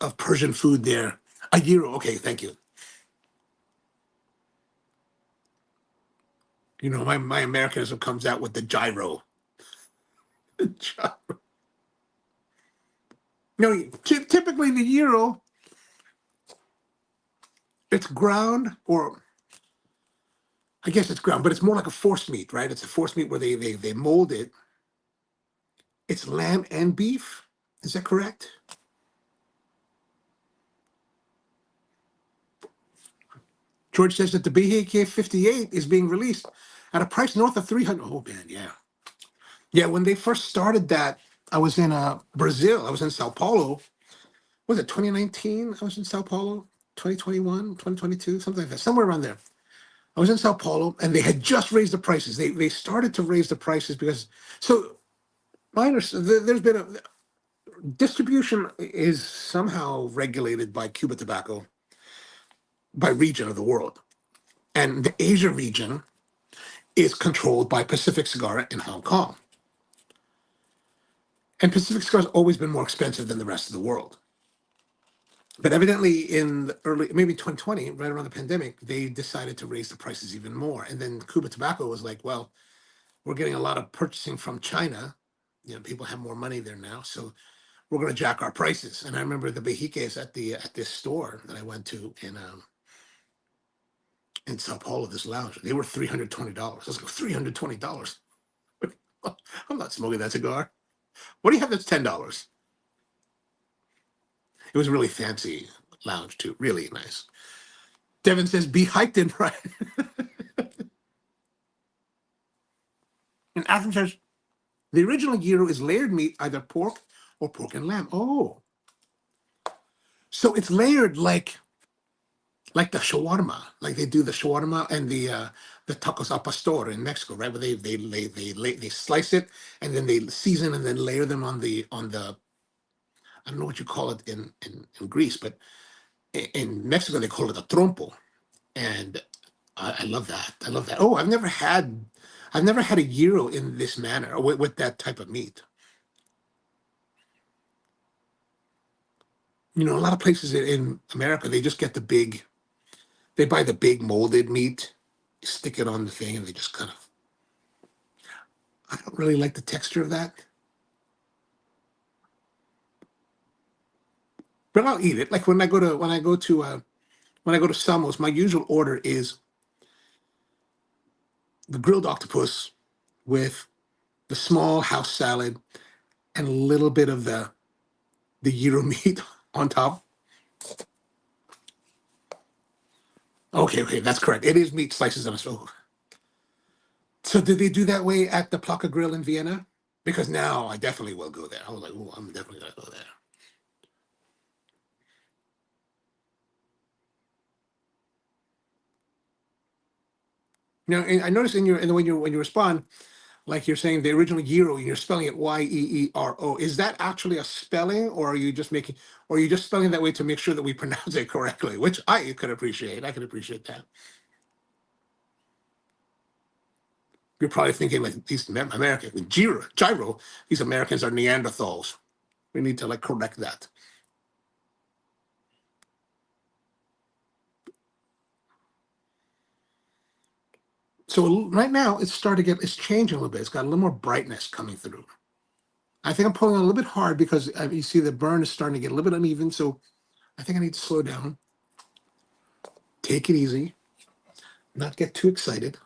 of Persian food there. A gyro. Okay, thank you. You know, my Americanism comes out with the gyro. No, typically the gyro, it's ground, or I guess it's ground, but it's more like a force meat, right? It's a force meat where they mold it. It's lamb and beef. Is that correct? George says that the BHK 58 is being released at a price north of 300. Oh man, yeah. Yeah, when they first started that, I was in Brazil. I was in Sao Paulo. Was it 2019? I was in Sao Paulo. 2021, 2022, something like that, somewhere around there. I was in Sao Paulo, and they had just raised the prices. They started to raise the prices because so there's been a distribution is somehow regulated by Cuba Tobacco by region of the world, and the Asia region is controlled by Pacific Cigar in Hong Kong. And Pacific Cigar has always been more expensive than the rest of the world. But evidently, in the early, maybe 2020, right around the pandemic, they decided to raise the prices even more. And then Cuba Tobacco was like, well, we're getting a lot of purchasing from China. You know, people have more money there now, so we're going to jack our prices. And I remember the Bejiques at this store that I went to in Sao Paulo, this lounge, they were $320. I was like, $320. I'm not smoking that cigar. What do you have that's $10? It was a really fancy lounge too, really nice. Devin says, "Be hiked in right." And Adam says, "The original gyro is layered meat, either pork or pork and lamb." Oh, so it's layered like the shawarma, like they do the shawarma and the tacos al pastor in Mexico, right? Where they slice it and then they season and then layer them on the I don't know what you call it in Greece, but in Mexico they call it a trompo, and I love that. I love that. Oh, I've never had a gyro in this manner or with that type of meat. You know, a lot of places in America they just get they buy the big molded meat, stick it on the thing, and they just kind of. I don't really like the texture of that, but I'll eat it. Like when I go to Samos, my usual order is the grilled octopus with the small house salad and a little bit of the gyro meat on top. Okay, that's correct. It is meat slices on a stove. So did they do that way at the Plaka Grill in Vienna? Because now I definitely will go there. I was like, oh, I'm definitely gonna go there. Now, I noticed in when you respond, like you're saying the original gyro, you're spelling it Yeero. Is that actually a spelling, or are you just making, or are you just spelling that way to make sure that we pronounce it correctly? Which I could appreciate. I could appreciate that. You're probably thinking like these Americans, gyro. These Americans are Neanderthals. We need to like correct that. So right now it's changing a little bit. It's got a little more brightness coming through. I think I'm pulling on a little bit hard because you see the burn is starting to get a little bit uneven. So I think I need to slow down, take it easy, not get too excited.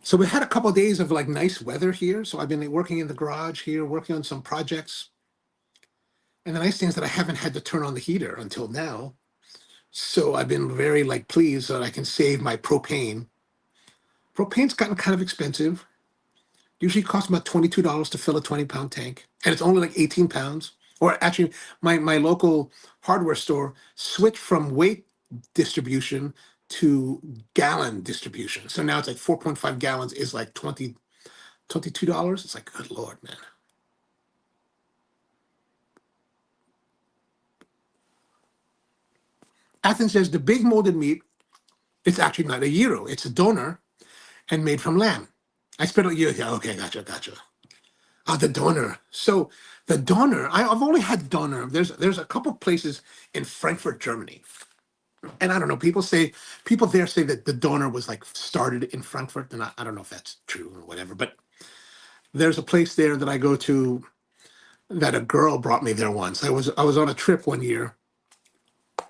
So we had a couple of days of like nice weather here. So I've been working in the garage here, working on some projects. And the nice thing is that I haven't had to turn on the heater until now. So I've been very like pleased that I can save my propane. Propane's gotten kind of expensive. Usually costs about $22 to fill a 20-pound tank, and it's only like 18 pounds. Or actually, my local hardware store switched from weight distribution to gallon distribution. So now it's like 4.5 gallons is like $22. It's like, good Lord, man. Athens says the big molded meat, it's actually not a gyro, it's a doner and made from lamb. I spent a year, yeah, okay, gotcha. Ah, the doner. So the doner, I've only had doner. There's a couple places in Frankfurt, Germany. And I don't know, people there say that the doner was like started in Frankfurt, and I don't know if that's true or whatever, but there's a place there that I go to that a girl brought me there once. I was on a trip one year.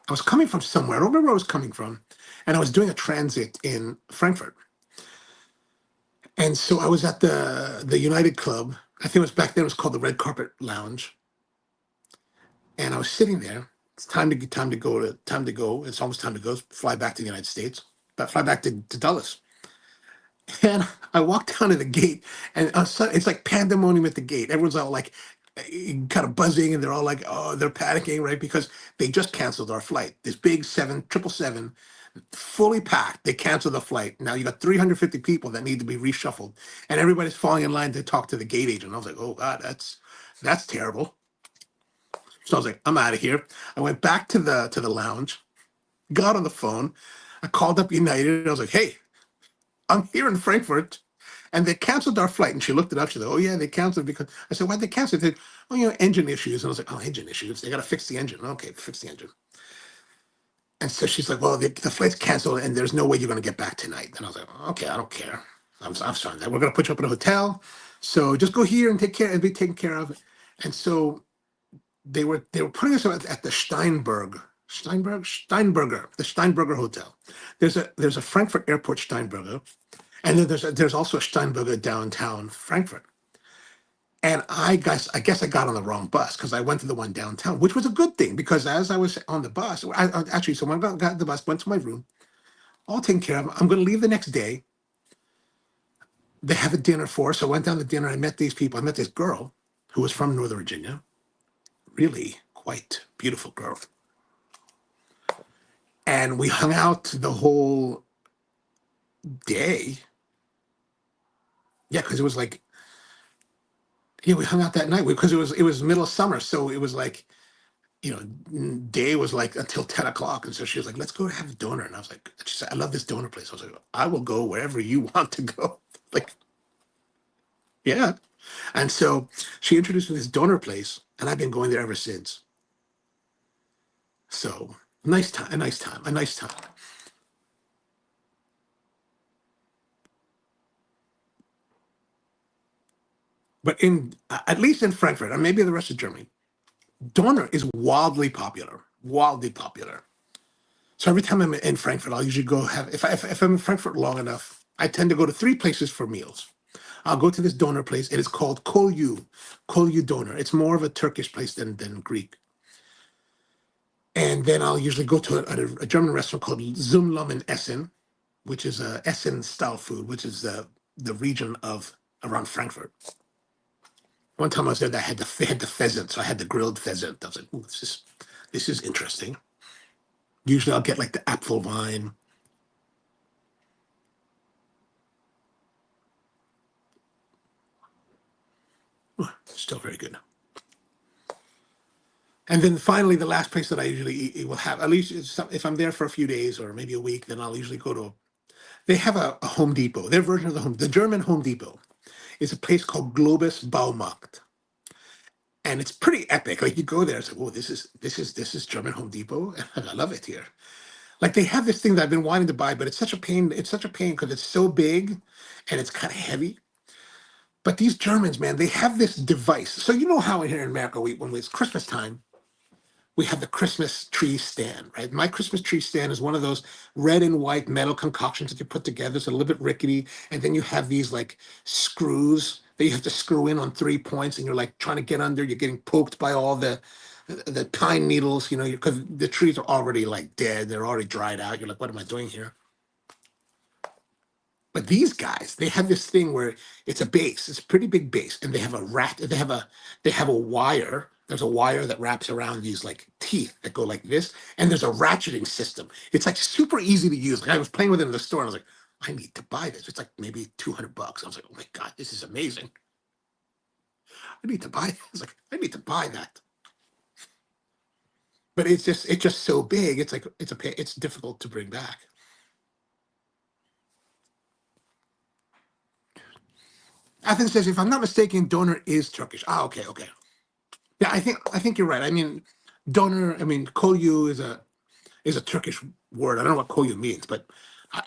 I was coming from somewhere. I don't remember where I was coming from. And I was doing a transit in Frankfurt. And so I was at the United Club. I think it was back then, it was called the Red Carpet Lounge. And I was sitting there. It's time to go. It's almost time to go. Fly back to the United States. But fly back to Dulles. And I walked down to the gate, and it's like pandemonium at the gate. Everyone's all like, kind of buzzing, and they're all like, oh, they're panicking, right? Because they just canceled our flight. This big 777, fully packed. They canceled the flight. Now you got 350 people that need to be reshuffled, and everybody's falling in line to talk to the gate agent. I was like, oh God, that's terrible. So I was like, I'm out of here. I went back to the lounge, got on the phone. I called up United. I was like, hey, I'm here in Frankfurt, and they canceled our flight. And she looked it up. She said, oh, yeah, they canceled because I said, why'd they cancel? They said, oh, engine issues. And I was like, oh, engine issues. They got to fix the engine. Okay, fix the engine. And so she's like, well, the flight's canceled, and there's no way you're going to get back tonight. And I was like, okay, I don't care. I'm sorry. We're going to put you up in a hotel. So just go here and take care and be taken care of. And so they were putting us at the the Steinberger Hotel. There's a Frankfurt Airport Steinberger. And then there's also a Steinberger downtown Frankfurt. And I guess I got on the wrong bus because I went to the one downtown, which was a good thing because as I was on the bus, actually, so when I got the bus, went to my room, all taken care of. I'm going to leave the next day. They have a dinner for us. So I went down to dinner. I met these people. I met this girl who was from Northern Virginia, really quite beautiful girl. And we hung out the whole day. Yeah, because it was like, yeah, we hung out that night because it was middle of summer, so it was like, day was like until 10 o'clock. And so she was like, let's go have a donor. And I was like, she said, I love this donor place. I was like, I will go wherever you want to go. Like, yeah. And so she introduced me to this donor place, and I've been going there ever since. So nice time, a nice time, a nice time. But at least in Frankfurt, and maybe the rest of Germany, donor is wildly popular, wildly popular. So every time I'm in Frankfurt, I'll usually go have, if I'm in Frankfurt long enough, I tend to go to 3 places for meals. I'll go to this donor place. It is called Kolyu Donor. It's more of a Turkish place than Greek. And then I'll usually go to a German restaurant called Zumlum in Essen, which is a Essen style food, which is the region of around Frankfurt. One time I was there, they had the pheasant, so I had the grilled pheasant. I was like, ooh, this is interesting. Usually I'll get like the apfel wine. Still very good. And then finally, the last place that I usually will have, at least if I'm there for a few days or maybe a week, then I'll usually go to, they have a Home Depot. Their version of the German Home Depot is a place called Globus Baumarkt. And it's pretty epic. Like you go there, it's like, oh, this is German Home Depot. I love it here. Like they have this thing that I've been wanting to buy, but it's such a pain. It's such a pain because it's so big and it's kind of heavy. But these Germans, man, they have this device. So you know how here in America, when it's Christmas time, we have the Christmas tree stand, right? My Christmas tree stand is one of those red and white metal concoctions that you put together. It's a little bit rickety. And then you have these like screws that you have to screw in on 3 points. And you're like trying to get under, you're getting poked by all the pine needles, because the trees are already like dead. They're already dried out. You're like, what am I doing here? But these guys, they have this thing where it's a base, it's a pretty big base, and they have they have a wire. There's a wire that wraps around these like teeth that go like this, and there's a ratcheting system. It's like super easy to use. Like I was playing with it in the store, and I was like, I need to buy this. It's like maybe $200. I was like, oh my god, this is amazing. I need to buy. I was like, I need to buy that. But it's just so big. It's like it's difficult to bring back. Athens says, if I'm not mistaken, donor is Turkish. Ah, okay, okay. Yeah, I think you're right. I mean, donor. I mean, koyu is a Turkish word. I don't know what koyu means, but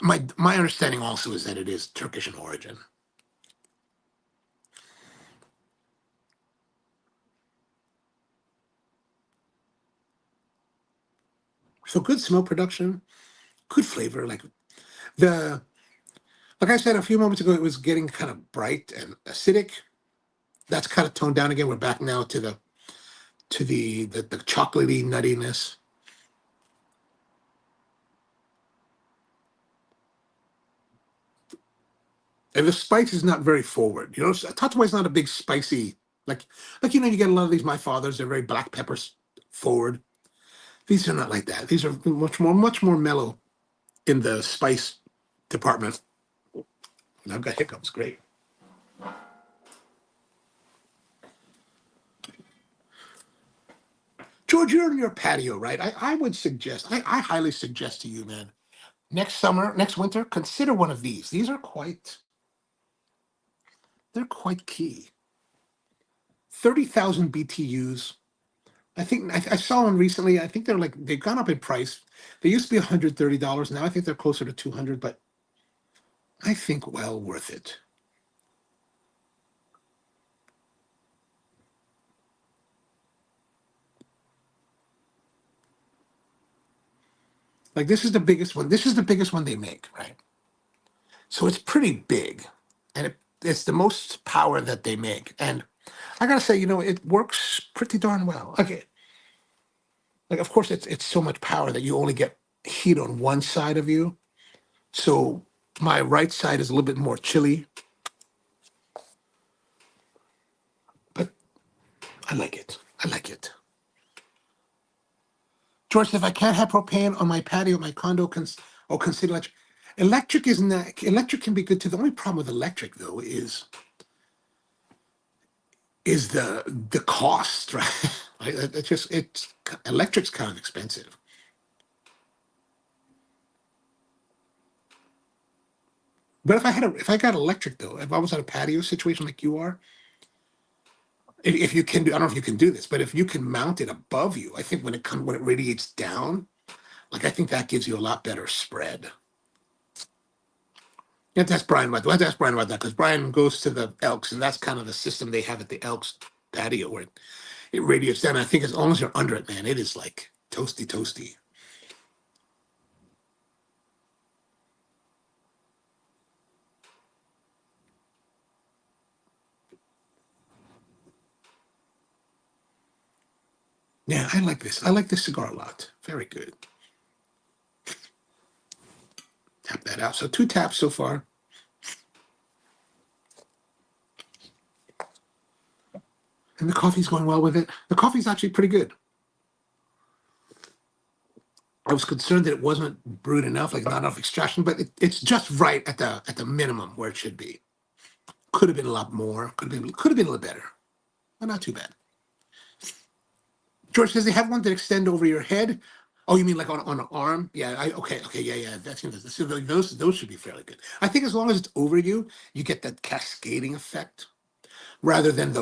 my understanding also is that it is Turkish in origin. So good smoke production, good flavor. The like I said a few moments ago, it was getting kind of bright and acidic. That's kind of toned down again. We're back now to the chocolatey nuttiness. And the spice is not very forward. You know, Tatuaje is not a big spicy like you know you get a lot of these my fathers. They're very black peppers forward. These are not like that. These are much more mellow in the spice department. And I've got hiccups. Great. George, you're in your patio, right? I would suggest, I highly suggest to you, man, next summer, next winter, consider one of these. These are they're quite key. 30,000 BTUs. I think I saw one recently. I think they've gone up in price. They used to be $130. Now I think they're closer to 200, but I think well worth it. Like this is the biggest one. This is the biggest one they make, right? So it's pretty big, and it's the most power that they make. And I gotta say, you know, it works pretty darn well. Okay, like of course it's so much power that you only get heat on one side of you. So my right side is a little bit more chilly, but I like it. I like it. George said, if I can't have propane on my patio, my condo or consider electric. Electric is not. Electric can be good too. The only problem with electric though is the cost, right? It's just it's electric's kind of expensive. But if I got electric though, if I was on a patio situation like you are, if you can do, I don't know if you can do this, but if you can mount it above you, I think when it radiates down, like I think that gives you a lot better spread. You have to ask Brian about that. We'll have to ask Brian about that because Brian goes to the Elks, and that's kind of the system they have at the Elks patio where it radiates down. I think as long as you're under it, man, it is like toasty, toasty. Yeah, I like this. I like this cigar a lot. Very good. Tap that out. So 2 taps so far. And the coffee's going well with it. The coffee's actually pretty good. I was concerned that it wasn't brewed enough, like not enough extraction, but it's just right at the minimum where it should be. Could have been a lot more. Could have been a little better, but not too bad. George says they have one that extend over your head. Oh, you mean like on an arm? Yeah. Okay. Yeah. Those should be fairly good. I think as long as it's over you, you get that cascading effect rather than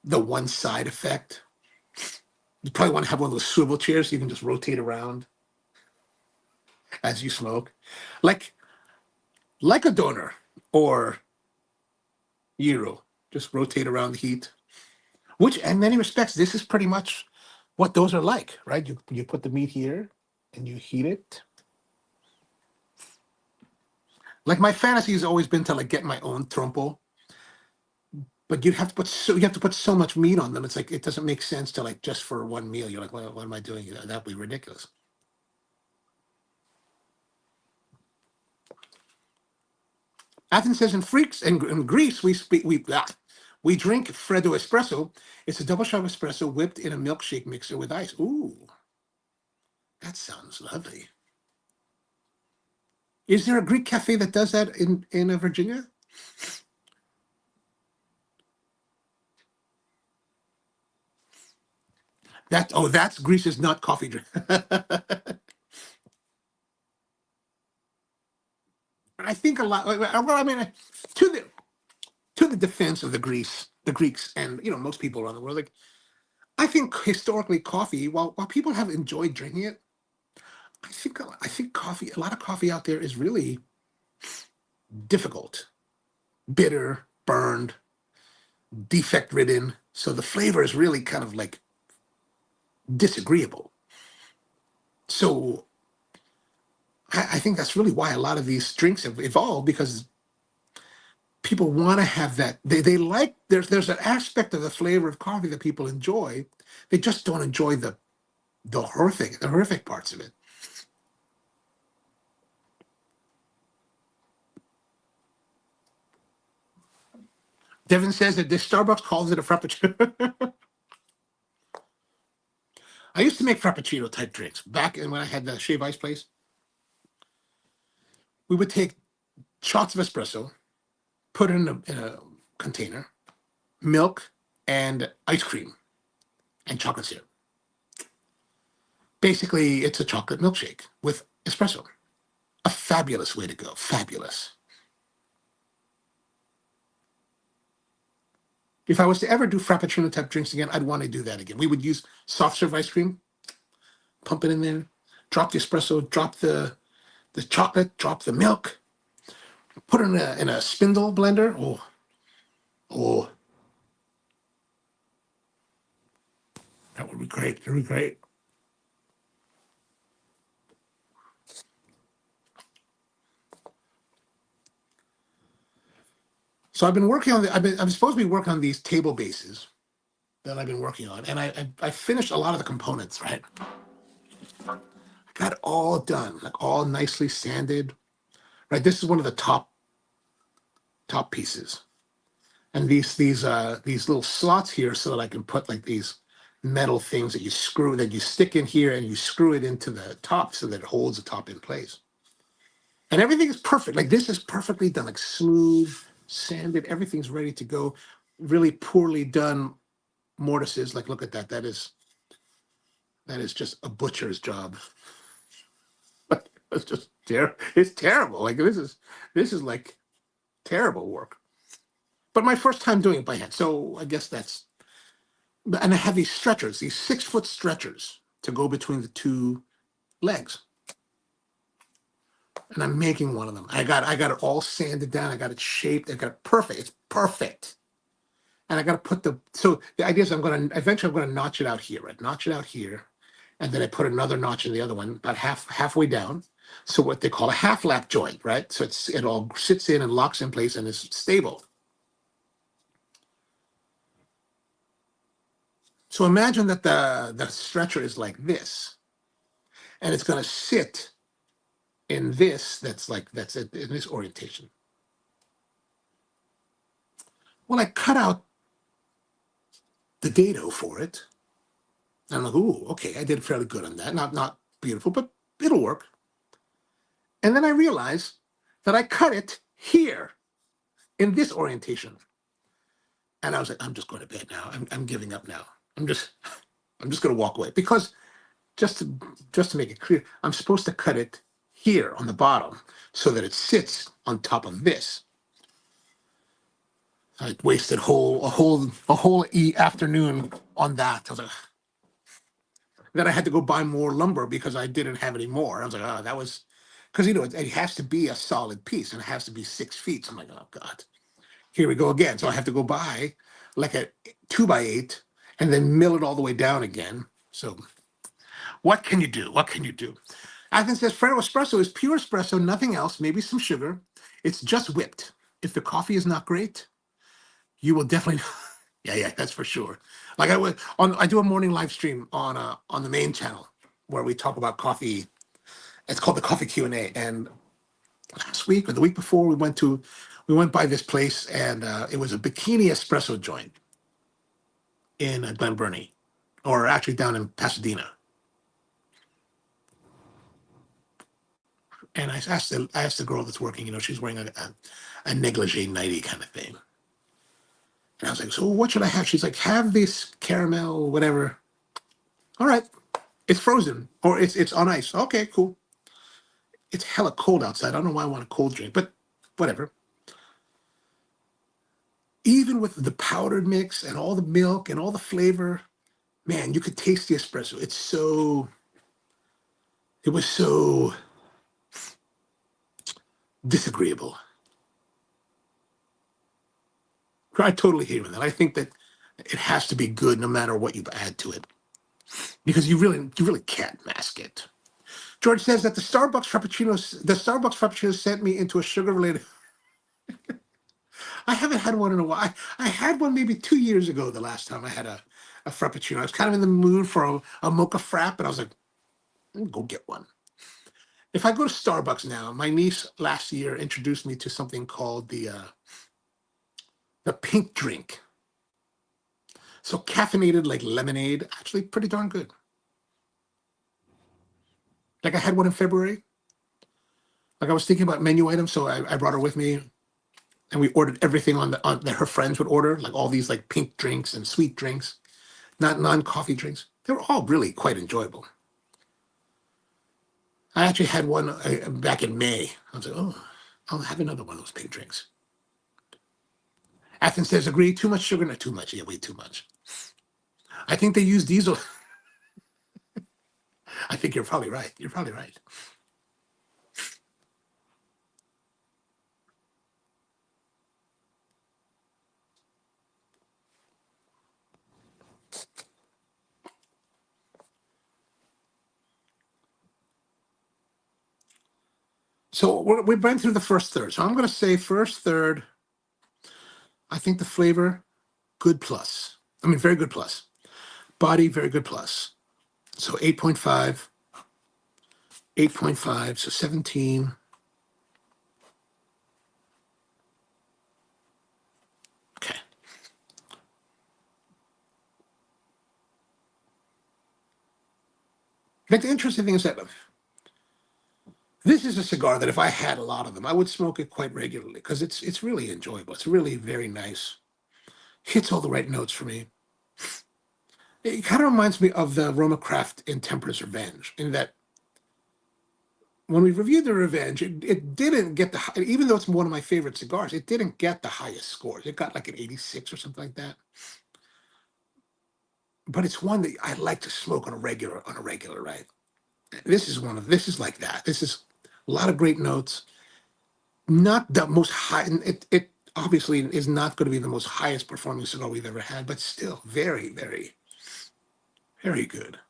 the one side effect. You probably want to have one of those swivel chairs so you can just rotate around as you smoke, like a donor or gyro. Just rotate around the heat. Which, in many respects, this is pretty much what those are like, right? You put the meat here and you heat it. Like my fantasy has always been to like get my own trompo, but you have to put so much meat on them. It's like it doesn't make sense to like just for one meal. You're like, well, what am I doing? That'd be ridiculous. Athens says in Greece we drink Freddo espresso. It's a double shot of espresso whipped in a milkshake mixer with ice. Ooh, that sounds lovely. Is there a Greek cafe that does that in Virginia? That's Greece's not coffee drink. I think a lot. Well, I mean, to the to the defense of the Greeks, and most people around the world, like I think historically coffee, while people have enjoyed drinking it, I think coffee, a lot of coffee out there is really difficult, bitter, burned, defect ridden. So the flavor is really kind of like disagreeable. So I think that's really why a lot of these drinks have evolved, because people want to have that. They like, there's an aspect of the flavor of coffee that people enjoy. They just don't enjoy the horrific parts of it. Devin says that this Starbucks calls it a frappuccino. I used to make frappuccino type drinks back when I had the shave ice place. We would take shots of espresso, put it in a container, milk, and ice cream and chocolate syrup. Basically, it's a chocolate milkshake with espresso. A fabulous way to go. Fabulous. If I was to ever do frappuccino type drinks again, I'd want to do that again. We would use soft serve ice cream, pump it in there, drop the espresso, drop the chocolate, drop the milk, put it in a spindle blender. Oh, that would be great. That would be great. So I've been working on I'm supposed to be working on these table bases that I've been working on, and I finished a lot of the components. Right, I got it all done, like all nicely sanded. Right, this is one of the top pieces, and these little slots here, so that I can put like these metal things that you stick in here, and you screw it into the top so that it holds the top in place. And everything is perfect. Like this is perfectly done, like smooth, sanded. Everything's ready to go. Really poorly done mortises. Like look at that. That is just a butcher's job. It's just it's terrible. Like this is like terrible work. But my first time doing it by hand. So I guess and I have these stretchers, these 6-foot stretchers to go between the two legs. And I'm making one of them. I got it all sanded down. I got it shaped. I got it perfect. It's perfect. And I got to so the idea is eventually I'm going to notch it out here, right? Notch it out here. And then I put another notch in the other one, about halfway down. So what they call a half lap joint, right? So it all sits in and locks in place and is stable. So imagine that the stretcher is like this, and it's going to sit in this. That's it in this orientation. Well, I cut out the dado for it. I'm like, ooh, okay, I did fairly good on that. Not beautiful, but it'll work. And then I realized that I cut it here in this orientation. And I was like, I'm just going to bed now. I'm giving up now. I'm just going to walk away, because just to make it clear, I'm supposed to cut it here on the bottom so that it sits on top of this. I wasted a whole afternoon on that. I was like, then I had to go buy more lumber because I didn't have any more. I was like, oh, that was because it has to be a solid piece, and it has to be 6 feet. So I'm like, oh God, here we go again. So I have to go buy like a 2x8 and then mill it all the way down again. So what can you do? What can you do? Athens says Freddo espresso is pure espresso, nothing else, maybe some sugar. It's just whipped. If the coffee is not great, you will definitely. Yeah, that's for sure. Like I do a morning live stream on the main channel where we talk about coffee. It's called the Coffee Q&A. And last week or the week before, we went to we went by this place, and it was a bikini espresso joint in Glen Burnie, or actually down in Pasadena. And I asked the girl that's working, she's wearing a negligee nightie kind of thing. And I was like, so what should I have? She's like, have this caramel, whatever. All right. It's frozen, or it's on ice. Okay, cool. It's hella cold outside. I don't know why I want a cold drink, but whatever. Even with the powdered mix and all the milk and all the flavor, man, you could taste the espresso. It was so disagreeable. I totally hate that. I think that it has to be good no matter what you add to it, because you really can't mask it. George says that the Starbucks Frappuccino sent me into a sugar-related. I haven't had one in a while. I had one maybe 2 years ago, the last time I had a Frappuccino. I was kind of in the mood for a mocha frap, and I was like, go get one. If I go to Starbucks now, my niece last year introduced me to something called the pink drink. So caffeinated, like lemonade, actually pretty darn good. Like I had one in February. Like I was thinking about menu items, so I brought her with me, and we ordered everything on that her friends would order, like all these like pink drinks and sweet drinks, not non-coffee drinks. They were all really quite enjoyable. I actually had one back in May. I was like, oh, I'll have another one of those pink drinks. Athens says, agree, too much sugar, not too much. Yeah, way too much. I think they use diesel. I think you're probably right. You're probably right. So we went through the first third. So I'm going to say first third, I think the flavor, good plus. I mean, very good plus. Body, very good plus. So 8.5, 8.5, so 17. Okay. But the interesting thing is that this is a cigar that if I had a lot of them, I would smoke it quite regularly, because it's really enjoyable. It's really very nice. Hits all the right notes for me. It kind of reminds me of the Roma Craft Intemperance Revenge, in that when we reviewed the Revenge, it didn't get even though it's one of my favorite cigars, it didn't get the highest scores. It got like an 86 or something like that. But it's one that I like to smoke on a regular, right? This is like that. This is a lot of great notes. Not the most high, and it obviously is not going to be the most highest performing cigar we've ever had, but still very, very, very good.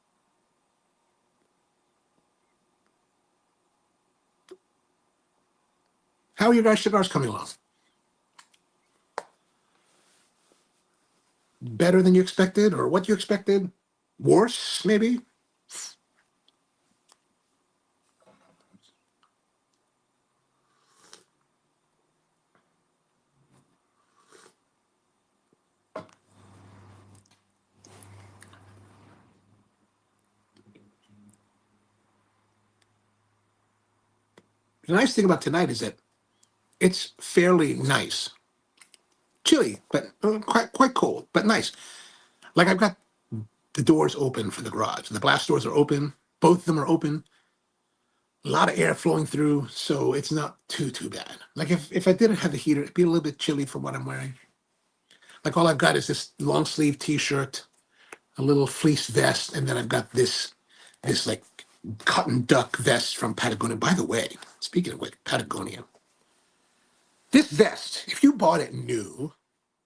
How are your guys' cigars coming along? Better than you expected, or what you expected? Worse, maybe? The nice thing about tonight is that it's fairly nice. Chilly, but quite cold, but nice. Like I've got the doors open for the garage. The glass doors are open. Both of them are open. A lot of air flowing through, so it's not too bad. Like if I didn't have the heater, it'd be a little bit chilly for what I'm wearing. Like all I've got is this long sleeve T-shirt, a little fleece vest, and then I've got this like cotton duck vest from Patagonia. By the way, speaking of which, Patagonia, this vest, if you bought it new,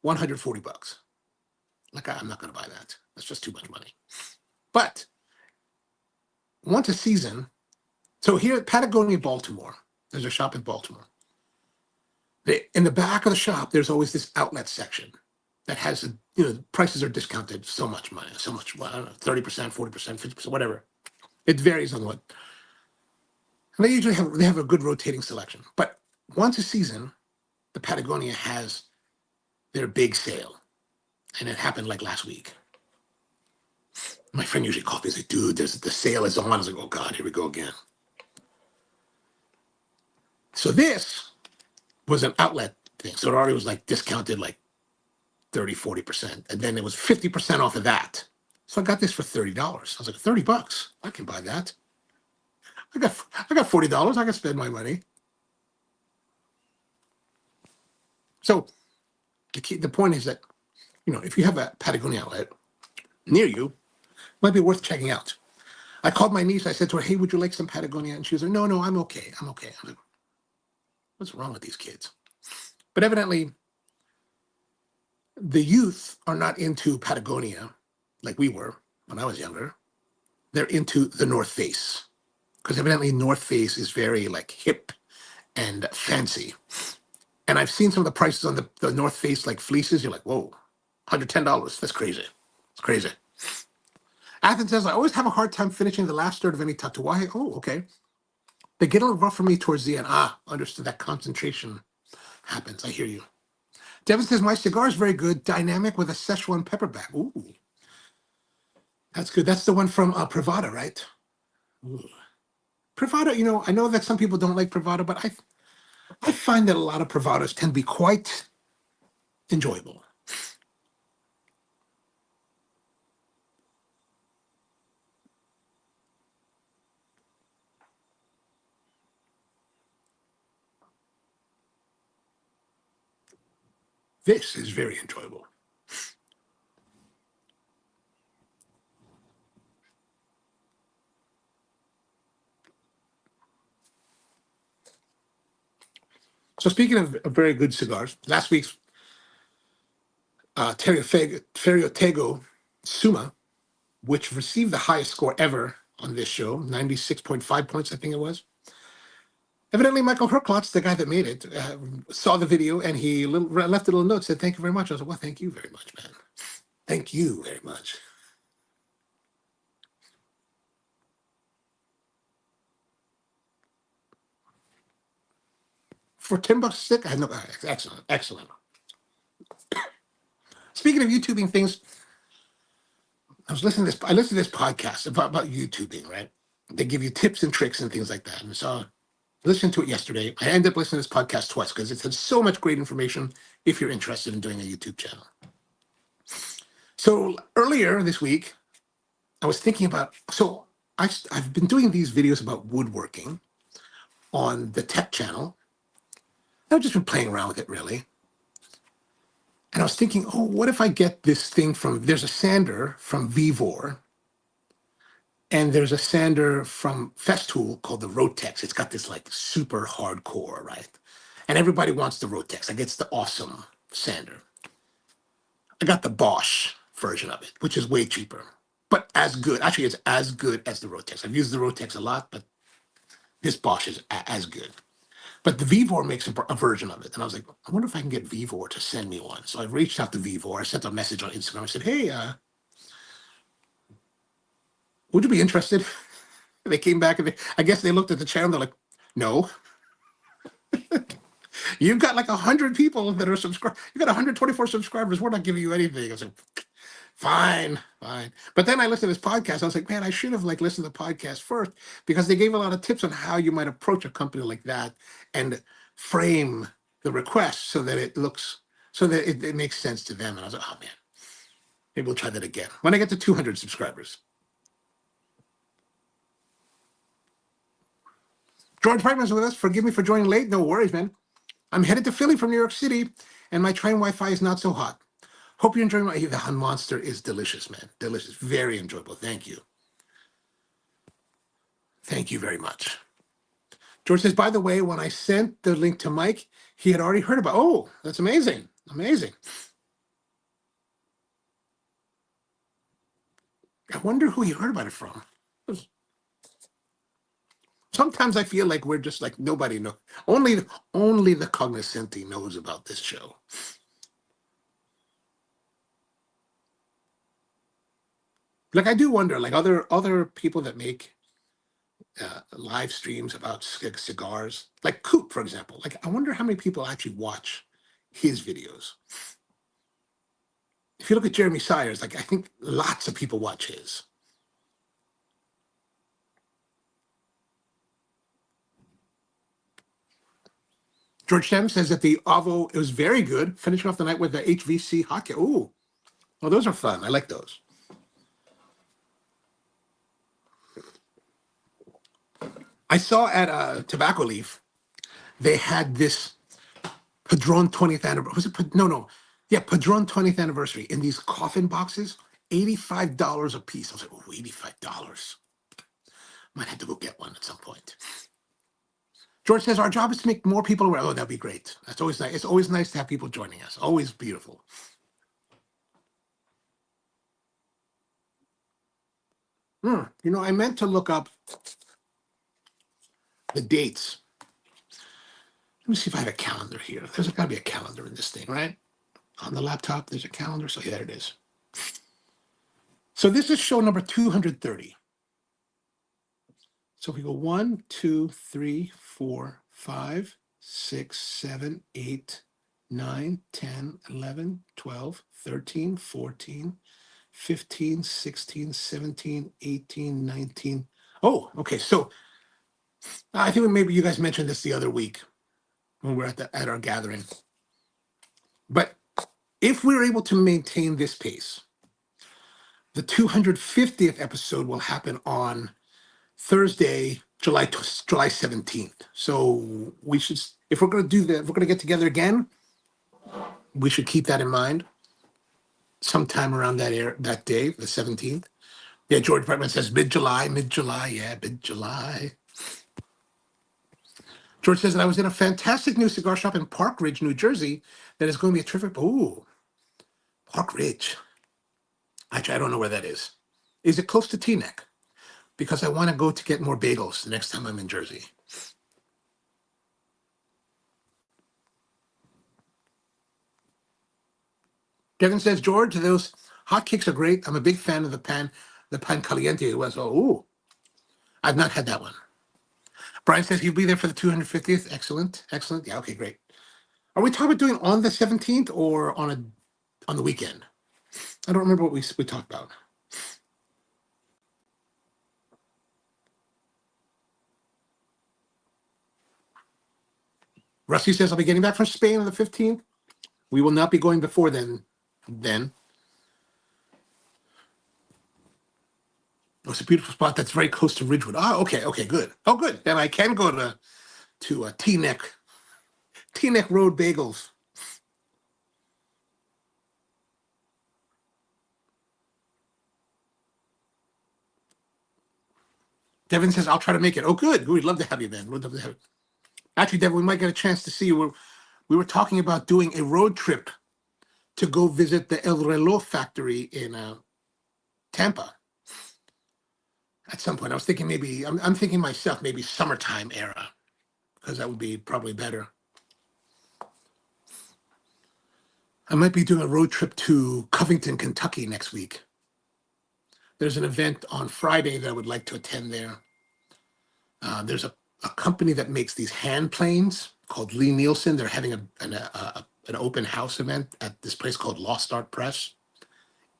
$140. Like I'm not going to buy that. That's just too much money. But once a season, so here at Patagonia, Baltimore, there's a shop in Baltimore. In the back of the shop, there's always this outlet section that has, prices are discounted so much money, so much, well, I don't know, 30%, 40%, 50%, whatever. It varies on what. And they usually have a good rotating selection. But once a season, the Patagonia has their big sale, and it happened like last week. My friend usually calls me and says, dude, the sale is on. I was like, oh God, here we go again. So this was an outlet thing. So it already was like discounted like 30, 40%. And then it was 50% off of that. So I got this for $30. I was like, $30, I can buy that. I got $40. I can spend my money. So the point is that, if you have a Patagonia outlet near you, it might be worth checking out. I called my niece. I said to her, hey, would you like some Patagonia? And she was like, no, I'm okay. I'm okay. I'm like, what's wrong with these kids? But evidently, the youth are not into Patagonia like we were when I was younger. They're into the North Face, because evidently North Face is very like hip and fancy. And I've seen some of the prices on the North Face like fleeces. You're like, whoa, $110. That's crazy. It's crazy. Athens says, I always have a hard time finishing the last third of any tatuaje. Oh, okay. They get a little rough for me towards the end. Understood. That concentration happens. I hear you. Devin says, my cigar is very good, dynamic with a Szechuan pepperback. Ooh, that's good. That's the one from Privada, right? Ooh. Privada, I know that some people don't like Privada, but I find that a lot of Privadas can be quite enjoyable. This is very enjoyable. So speaking of very good cigars, last week's Terriotego Suma, which received the highest score ever on this show, 96.5 points, I think it was. Evidently, Michael Herklotz, the guy that made it, saw the video and he left a little note, said, thank you very much. I was like, well, thank you very much, man. Thank you very much. For $10 a stick, I know. Excellent, excellent. Speaking of YouTubing things, I listened to this podcast about YouTubing, right? They give you tips and tricks and things like that. And so I listened to it yesterday. I ended up listening to this podcast twice because it has so much great information if you're interested in doing a YouTube channel. So earlier this week, I was thinking about, I've been doing these videos about woodworking on the tech channel. I've just been playing around with it, really. And I was thinking, what if I get this thing there's a sander from Vivor, and there's a sander from Festool called the Rotex. It's got this like super hardcore, right? And everybody wants the Rotex. Like it's the awesome sander. I got the Bosch version of it, which is way cheaper, but as good. Actually, it's as good as the Rotex. I've used the Rotex a lot, but this Bosch is as good. But the Vivor makes a version of it. And I was like, I wonder if I can get Vivor to send me one. So I reached out to Vivor. I sent a message on Instagram. I said, hey, would you be interested? They came back and I guess they looked at the channel. They're like, no. You've got like 100 people that are subscribed. You got 124 subscribers. We're not giving you anything. I was like, fine. But then I listened to this podcast. I was like, man, I should have listened to the podcast first because they gave a lot of tips on how you might approach a company like that and frame the request so that it makes sense to them. And I was like, oh man, maybe we'll try that again when I get to 200 subscribers. George Brightman's with us. Forgive me for joining late. No worries, man. I'm headed to Philly from New York City, and my train Wi-Fi is not so hot. Hope you're enjoying the Hun Monster is delicious, man. Delicious. Very enjoyable. Thank you. Thank you very much. George says, by the way, when I sent the link to Mike, he had already heard about. Oh, that's amazing. Amazing. I wonder who he heard about it from. Sometimes I feel like we're just like nobody knows. Only the cognoscenti knows about this show. Like I do wonder, like other people that make live streams about cigars, like Coop, for example. Like, I wonder how many people actually watch his videos. If you look at Jeremy Sires, like I think lots of people watch his. George Shem says that the Avo, it was very good, finishing off the night with the HVC hockey. Ooh, well, those are fun. I like those. I saw at Tobacco Leaf, they had this Padron 20th anniversary. Was it? No. Yeah, Padron 20th anniversary in these coffin boxes, $85 a piece. I was like, oh, $85. Might have to go get one at some point. George says, our job is to make more people aware. Oh, that'd be great. That's always nice. It's always nice to have people joining us. Always beautiful. I meant to look up the dates. Let me see if I have a calendar here. There's got to be a calendar in this thing, right? On the laptop, there's a calendar. So yeah, there it is. So this is show number 230. So if we go 1, 2, 3, 4, 5, 6, 7, 8, 9, 10, 11, 12, 13, 14, 15, 16, 17, 18, 19. Oh, okay. So I think maybe you guys mentioned this the other week when we're at our gathering. But if we're able to maintain this pace, the 250th episode will happen on Thursday, July 17th. So we should, if we're going to do that, if we're going to get together again, we should keep that in mind. Sometime around that day, the 17th. Yeah, George Brightman says mid-July. Yeah, mid-July. George says that I was in a fantastic new cigar shop in Park Ridge, New Jersey. That is going to be a terrific. Ooh, Park Ridge. Actually, I don't know where that is. Is it close to Teaneck? Because I want to go to get more bagels the next time I'm in Jersey. Kevin says, George, those hotcakes are great. I'm a big fan of the pan caliente. It was, ooh, I've not had that one. Brian says he'll be there for the 250th. Excellent. Yeah, okay, great. Are we talking about doing on the 17th or on the weekend? I don't remember what we talked about. Rusty says, I'll be getting back from Spain on the 15th. We will not be going before then. Oh, it's a beautiful spot that's very close to Ridgewood. Oh, okay, good. Oh, good. Then I can go to Teaneck Road Bagels. Devin says, I'll try to make it. Oh, good. We'd love to have you, man. We'd love to have you. Actually, Devin, we might get a chance to see you. We were talking about doing a road trip to go visit the El Reloj factory in Tampa. At some point, I was thinking maybe, I'm thinking myself, maybe summertime era, because that would be probably better. I might be doing a road trip to Covington, Kentucky next week. There's an event on Friday that I would like to attend there. There's a company that makes these hand planes called Lee Nielsen. They're having an open house event at this place called Lost Art Press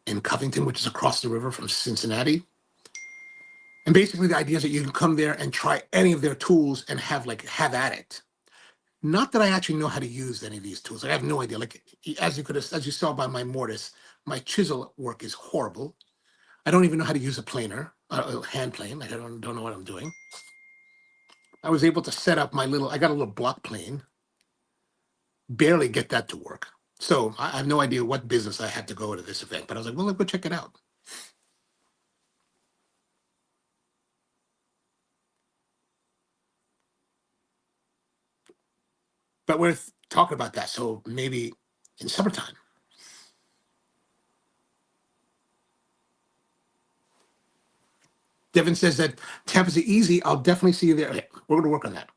in Covington, which is across the river from Cincinnati. And basically the idea is that you can come there and try any of their tools and have at it. Not that I actually know how to use any of these tools. I have no idea. Like as you saw by my mortise, my chisel work is horrible. I don't even know how to use a planer, a hand plane. I don't know what I'm doing. I was able to set up I got a little block plane, barely get that to work. So I have no idea what business I had to go to this event, but I was like, well, let's go check it out. But we're talking about that, so maybe in summertime. Devin says that Tampa's easy. I'll definitely see you there. Okay, we're going to work on that.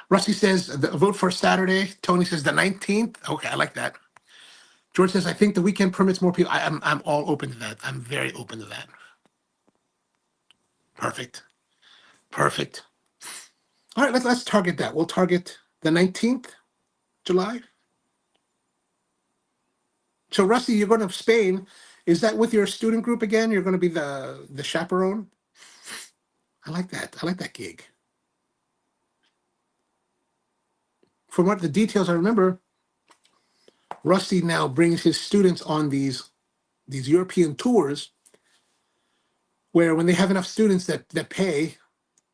Rusty says vote for Saturday. Tony says the 19th. Okay, I like that. George says I think the weekend permits more people. I'm all open to that. I'm very open to that. Perfect. Perfect. All right, let's target that. We'll target the 19th July. So Rusty, you're going to Spain. Is that with your student group again? You're going to be the chaperone? I like that. I like that gig. From what the details I remember, Rusty now brings his students on these European tours where when they have enough students that pay,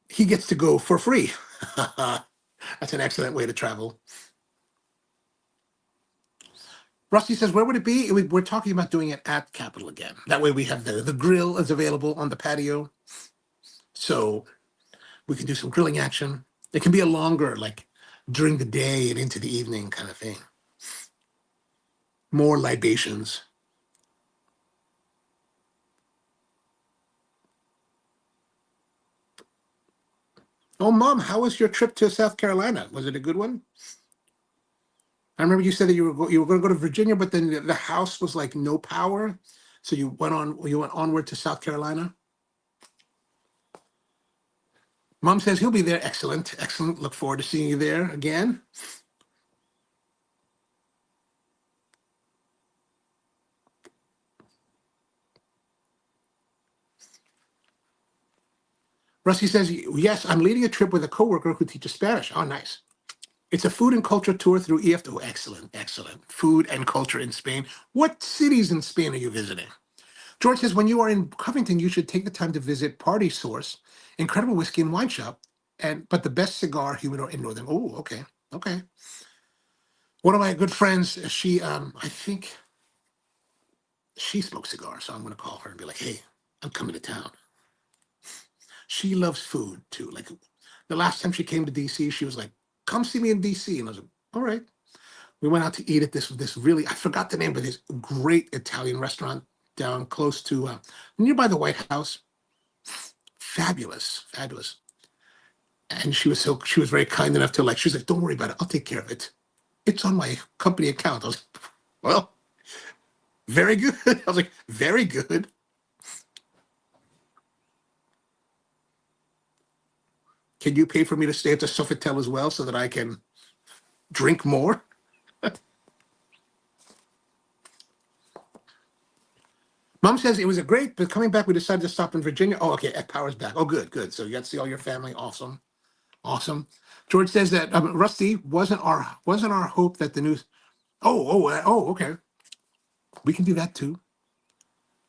he gets to go for free. That's an excellent way to travel. Rusty says, where would it be? We're talking about doing it at Capitol again. That way we have the grill is available on the patio. So we can do some grilling action. It can be a longer, like during the day and into the evening kind of thing. More libations. Oh, Mom, how was your trip to South Carolina? Was it a good one? I remember you said that you were going to go to Virginia, but then the house was like no power, so you went onward to South Carolina. Mom says he'll be there. Excellent, excellent. Look forward to seeing you there again. Rusty says, yes, I'm leading a trip with a coworker who teaches Spanish. Oh, nice. It's a food and culture tour through EF. Oh, excellent, excellent. Food and culture in Spain. What cities in Spain are you visiting? George says, when you are in Covington, you should take the time to visit Party Source, incredible whiskey and wine shop, but the best cigar humidor in Northern. Oh, okay, okay. One of my good friends, I think she smokes cigars, so I'm going to call her and be like, hey, I'm coming to town. She loves food too. Like the last time she came to DC, she was like, come see me in DC. And I was like, all right. We went out to eat at this really, I forgot the name, but this great Italian restaurant down close to, nearby the White House. Fabulous, fabulous. And she was very kind enough to she was like, don't worry about it. I'll take care of it. It's on my company account. I was like, well, very good. I was like, very good. Can you pay for me to stay at the Sofitel as well so that I can drink more? Mom says it was a great, but coming back, we decided to stop in Virginia. Oh, okay, Power's back. Oh, good, good. So you got to see all your family. Awesome, awesome. George says that Rusty wasn't our hope that the news. Oh, okay. We can do that too.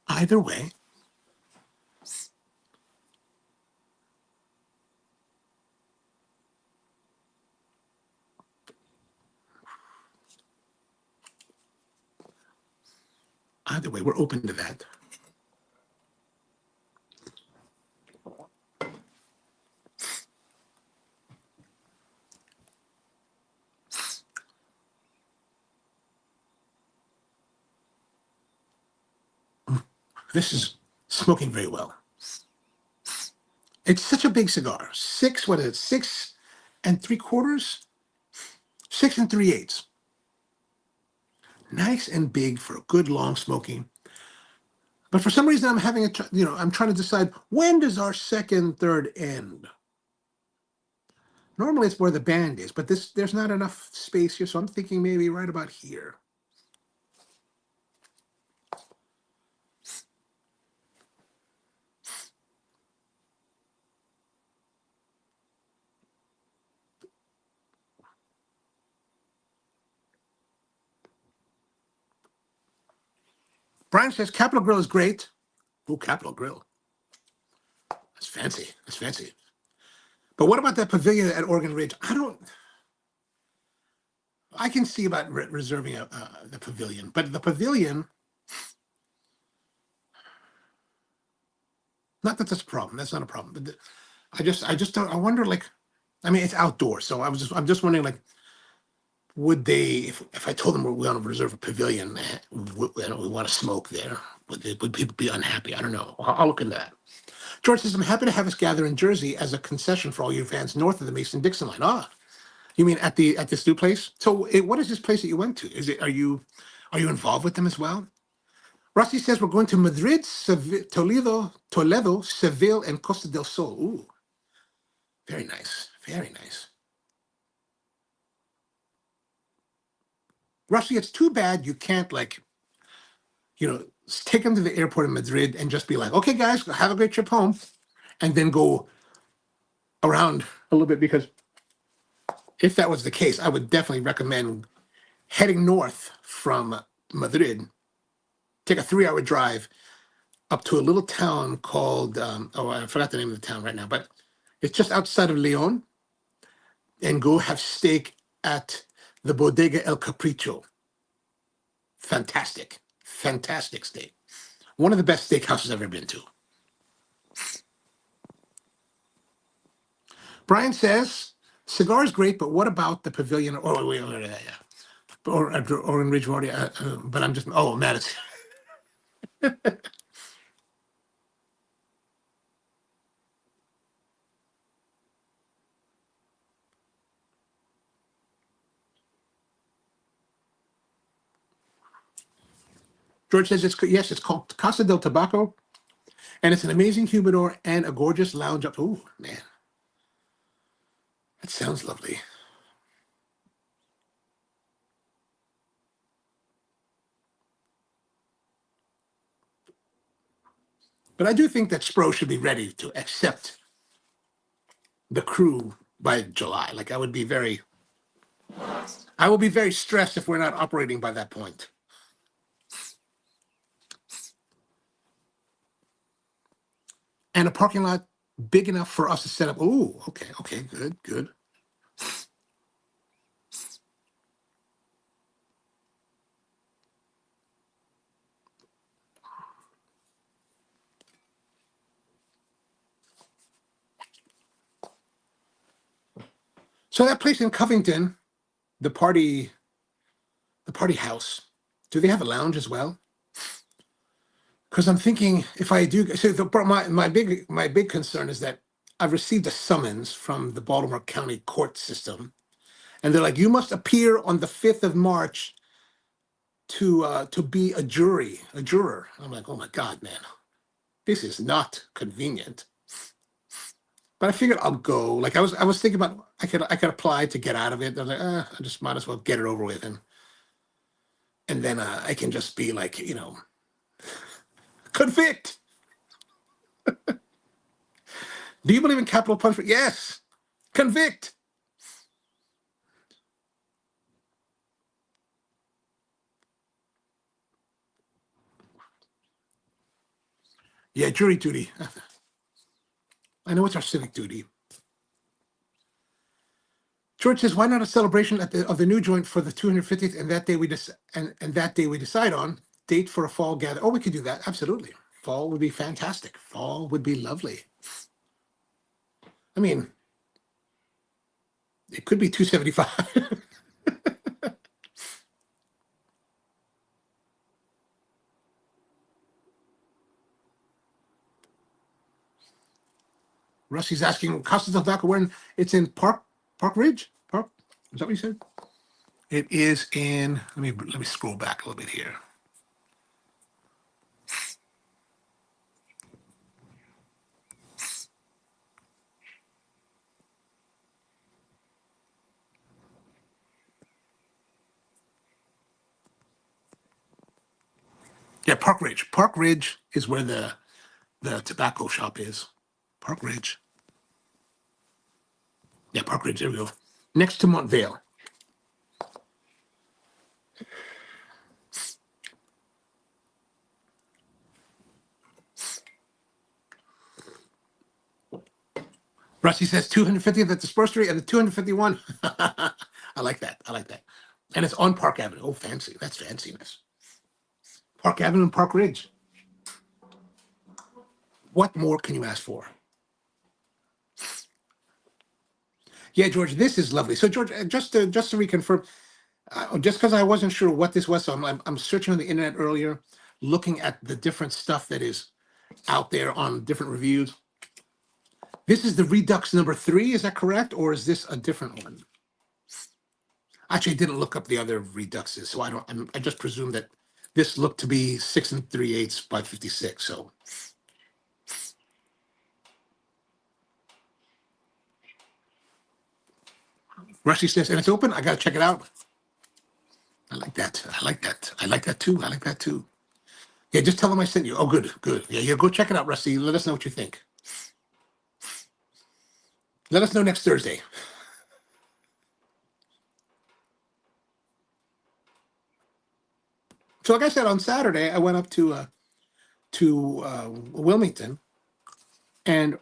Either way. Either way, we're open to that. This is smoking very well. It's such a big cigar. What is it? 6 3/4? 6 3/8. Nice and big for a good long smoking. But for some reason, I'm having I'm trying to decide when does our second third end. Normally it's where the band is, but there's not enough space here, so I'm thinking maybe right about here. Brian says Capitol Grill is great. Oh, Capitol Grill. That's fancy. That's fancy. But what about that pavilion at Oregon Ridge? I can see about reserving the pavilion, but the pavilion, not that that's a problem. That's not a problem. But I just don't. I wonder, I mean, it's outdoors, so I'm just wondering, would they, if I told them we want to reserve a pavilion, we want to smoke there, would people be unhappy? I don't know. I'll look into that. George says, I'm happy to have us gather in Jersey as a concession for all your fans north of the Mason-Dixon line. Ah, you mean at this new place? So what is this place that you went to? Are you involved with them as well? Rossi says we're going to Madrid, Toledo, Seville, and Costa del Sol. Ooh, very nice, very nice. Rossi, it's too bad you can't take them to the airport in Madrid and just be like, okay, guys, have a great trip home, and then go around a little bit, because if that was the case, I would definitely recommend heading north from Madrid. Take a 3-hour drive up to a little town called, I forgot the name of the town right now, but it's just outside of Leon, and go have steak at the Bodega El Capricho. Fantastic, fantastic steak. One of the best steakhouses I've ever been to. Brian says, cigar is great, but what about the pavilion? Oh, wait, yeah. Or in Ridgewater, but I'm just, oh, man, it's. George says, yes, it's called Casa del Tabaco, and it's an amazing humidor and a gorgeous lounge up. Oh, man. That sounds lovely. But I do think that Spro should be ready to accept the crew by July. Like, I will be very stressed if we're not operating by that point. And a parking lot big enough for us to set up. Oh, okay, good. So that place in Covington, the party house, do they have a lounge as well? Because I'm thinking, if I do, so my big concern is that I've received a summons from the Baltimore County court system, and they're like, you must appear on the 5th of March to be a juror. I'm like, oh my God, man, this is not convenient. But I figured I'll go. Like, I was thinking about, I could apply to get out of it. I was like, I just might as well get it over with, and then I can just be like, convict. Do you believe in capital punishment? Yes. Convict. Yeah, jury duty. I know it's our civic duty. George says, why not a celebration of the new joint for the 250th, and that day we decide on date for a fall gather. Oh, we could do that. Absolutely. Fall would be fantastic. Fall would be lovely. I mean, it could be 275. Rusty's asking, Casa del Taco, where it's in Park Ridge? Park? Is that what you said? It is in, let me scroll back a little bit here. Yeah, Park Ridge. Park Ridge is where the tobacco shop is. Park Ridge. Yeah, Park Ridge. There we go. Next to Montvale. Rusty says 250th at the Spursery and the 251. I like that. And it's on Park Avenue. Oh, fancy. That's fanciness. Park Avenue and Park Ridge. What more can you ask for? Yeah, George, this is lovely. So, George, just to reconfirm, just because I wasn't sure what this was, so I'm searching on the internet earlier, looking at the different stuff that is out there on different reviews. This is the Redux number 3, is that correct? Or is this a different one? Actually, I didn't look up the other Reduxes, so I just presume that This looked to be 6 3/8 by 56. So Rusty says, and it's open. I got to check it out. I like that. I like that. I like that too. I like that too. Yeah, just tell them I sent you. Oh, good, good. Yeah, yeah, go check it out, Rusty. Let us know what you think. Let us know next Thursday. So, like I said, on Saturday, I went up to Wilmington, and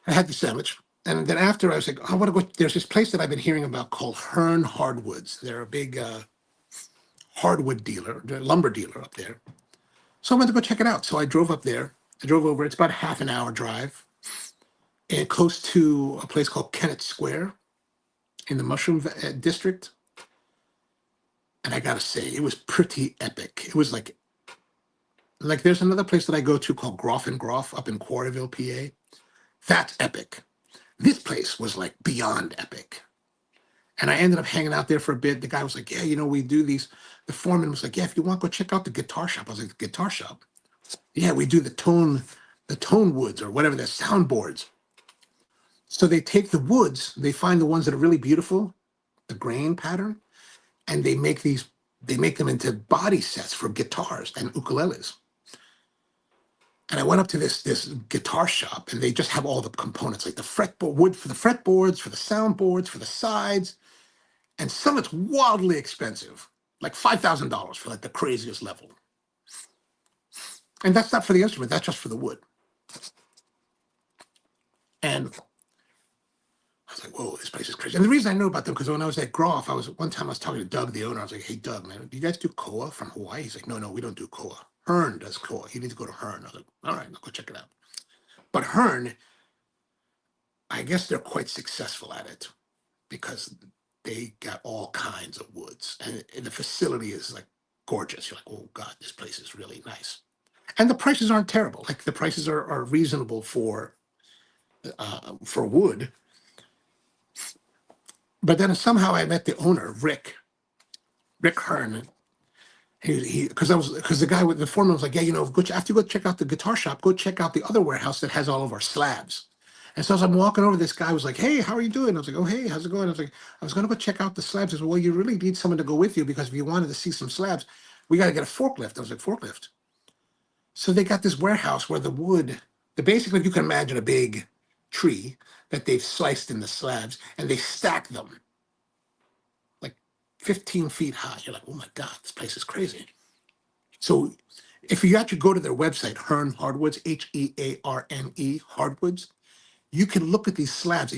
I had the sandwich. And then after, I was like, I want to go. There's this place that I've been hearing about called Hearn Hardwoods. They're a big hardwood dealer, lumber dealer up there. So I went to go check it out. So I drove up there. I drove over. It's about a half an hour drive, and close to a place called Kennett Square in the Mushroom District. And I gotta say, it was pretty epic. It was like there's another place that I go to called Groff and Groff up in Quarryville, PA. That's epic. This place was like beyond epic. And I ended up hanging out there for a bit. The guy was like, yeah, we do these. The foreman was like, yeah, if you want, go check out the guitar shop. I was like, the guitar shop? Yeah, we do the tone woods or whatever, the soundboards. So they take the woods, they find the ones that are really beautiful, the grain pattern, and they make them into body sets for guitars and ukuleles. And I went up to this guitar shop, and they just have all the components, like the fretboard, wood for the fretboards, for the soundboards, for the sides, and some it's wildly expensive, like $5,000 for like the craziest level. And that's not for the instrument; that's just for the wood. And I was like, whoa, this place is crazy. And the reason I know about them, because when I was at Groff, one time I was talking to Doug, the owner. I was like, hey, Doug, man, do you guys do koa from Hawaii? He's like, no, we don't do koa. Hearn does koa. You need to go to Hearn. I was like, all right, I'll go check it out. But Hearn, I guess they're quite successful at it because they got all kinds of woods. And the facility is like gorgeous. You're like, oh, God, this place is really nice. And the prices aren't terrible. Like the prices are reasonable for wood. But then somehow I met the owner, Rick Hearn. Because the guy with the foreman was like, yeah, after you go check out the guitar shop, go check out the other warehouse that has all of our slabs. And so as I'm walking over, this guy was like, hey, how are you doing? I was like, oh, hey, how's it going? I was like, I was going to go check out the slabs. He said, well, you really need someone to go with you because if you wanted to see some slabs, we got to get a forklift. I was like, forklift? So they got this warehouse where basically you can imagine a big tree that they've sliced in the slabs and they stack them like 15 feet high. You're like, oh my God, this place is crazy. So if you actually go to their website, Hearn Hardwoods, Hearne, Hardwoods, you can look at these slabs.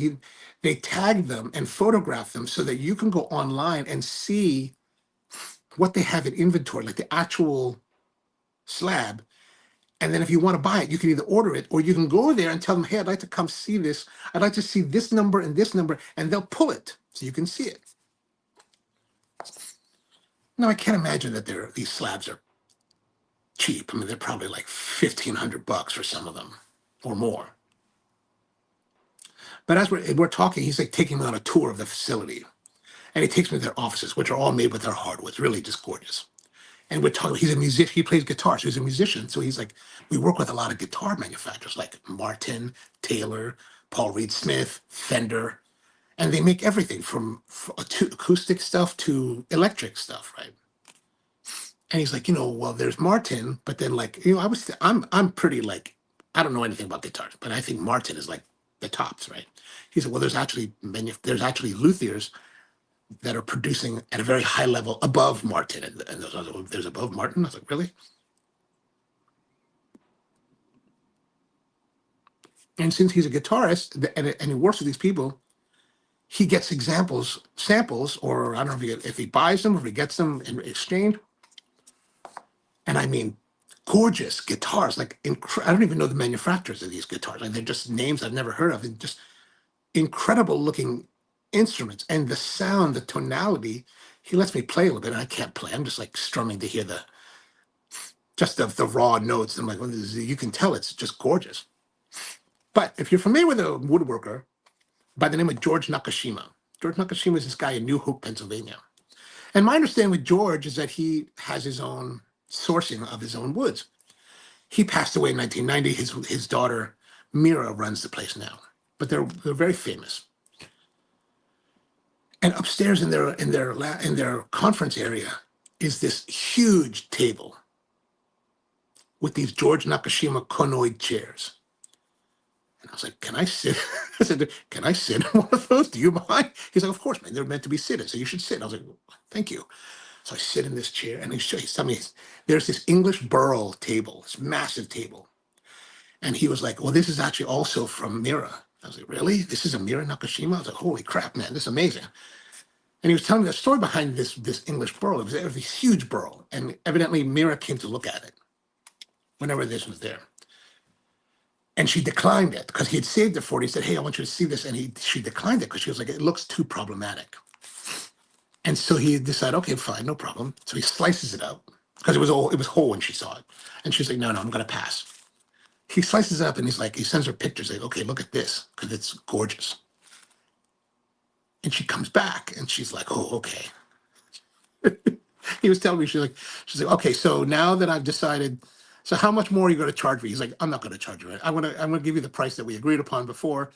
They tag them and photograph them so that you can go online and see what they have in inventory, like the actual slab. And then if you want to buy it, you can either order it or you can go there and tell them, hey, I'd like to come see this. I'd like to see this number, and they'll pull it so you can see it. Now, I can't imagine that these slabs are cheap. I mean, they're probably like $1,500 for some of them or more. But as we're talking, he's like taking me on a tour of the facility. And he takes me to their offices, which are all made with their hardwoods, really just gorgeous. And we're talking, he's a musician, he plays guitar, so he's a musician. So he's like, we work with a lot of guitar manufacturers like Martin, Taylor, Paul Reed Smith, Fender, and they make everything from acoustic stuff to electric stuff, right? And he's like, well, there's Martin, but then I'm pretty like, I don't know anything about guitars, but I think Martin is like the tops, right? He said, well, there's actually luthiers that are producing at a very high level above Martin. And there's above Martin? I was like, really? And since he's a guitarist and he works with these people, he gets samples, or I don't know if he buys them or if he gets them in exchange. And I mean, gorgeous guitars, like I don't even know the manufacturers of these guitars. Like they're just names I've never heard of, and just incredible looking instruments. And the sound, the tonality, he lets me play a little bit, and I can't play. I'm just like strumming to hear the raw notes. I'm like, well, you can tell it's just gorgeous. But if you're familiar with a woodworker by the name of George Nakashima is this guy in New Hope, Pennsylvania. And my understanding with George is that he has his own sourcing of his own woods. He passed away in 1990. His daughter Mira runs the place now, but they're very famous. And upstairs in their conference area is this huge table with these George Nakashima konoid chairs. And I was like, can I sit? I said, can I sit in one of those? Do you mind? He's like, of course, man. They're meant to be seated, so you should sit. And I was like, thank you. So I sit in this chair, and he's telling me there's this English burl table, this massive table. And he was like, well, this is actually also from Mira. I was like, really? This is a Mira Nakashima? I was like, holy crap, man, this is amazing. And he was telling me the story behind this English burl. It was this huge burl. And evidently Mira came to look at it whenever this was there. And she declined it because he had saved it for it. He said, hey, I want you to see this. And she declined it because she was like, it looks too problematic. And so he decided, okay, fine, no problem. So he slices it up because it was whole when she saw it. And she's like, no, I'm going to pass. He slices it up and he sends her pictures. Like, okay, look at this because it's gorgeous. And she comes back and she's like, oh, okay. He was telling me, she's like, okay, so now that I've decided, so how much more are you going to charge me? He's like, I'm not going to charge you. I'm going to give you the price that we agreed upon before,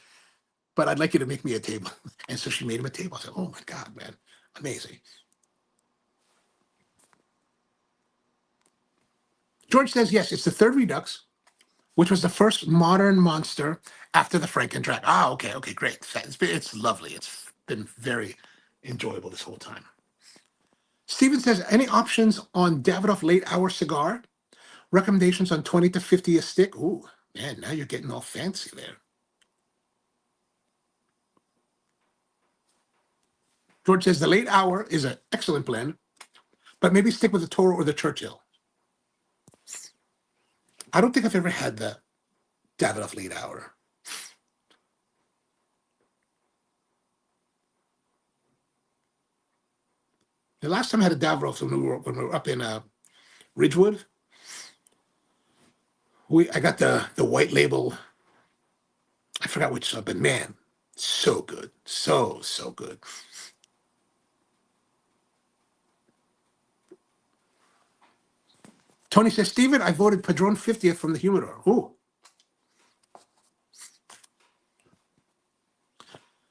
but I'd like you to make me a table. And so she made him a table. I said, oh my God, man, amazing. George says, yes, it's the third Redux, which was the first modern monster after the Franken-Dragon. Ah, okay, great. It's lovely. It's been very enjoyable this whole time. Steven says, any options on Davidoff late hour cigar? Recommendations on 20 to 50 a stick? Ooh, man, now you're getting all fancy there. George says, the late hour is an excellent blend, but maybe stick with the Toro or the Churchill. I don't think I've ever had the Davidoff late hour. The last time I had a Davidoff when we were up in Ridgewood, I got the white label. I forgot which sub, but man, so good, so good. Tony says, Steven, I voted Padron 50th from the Humidor. Ooh.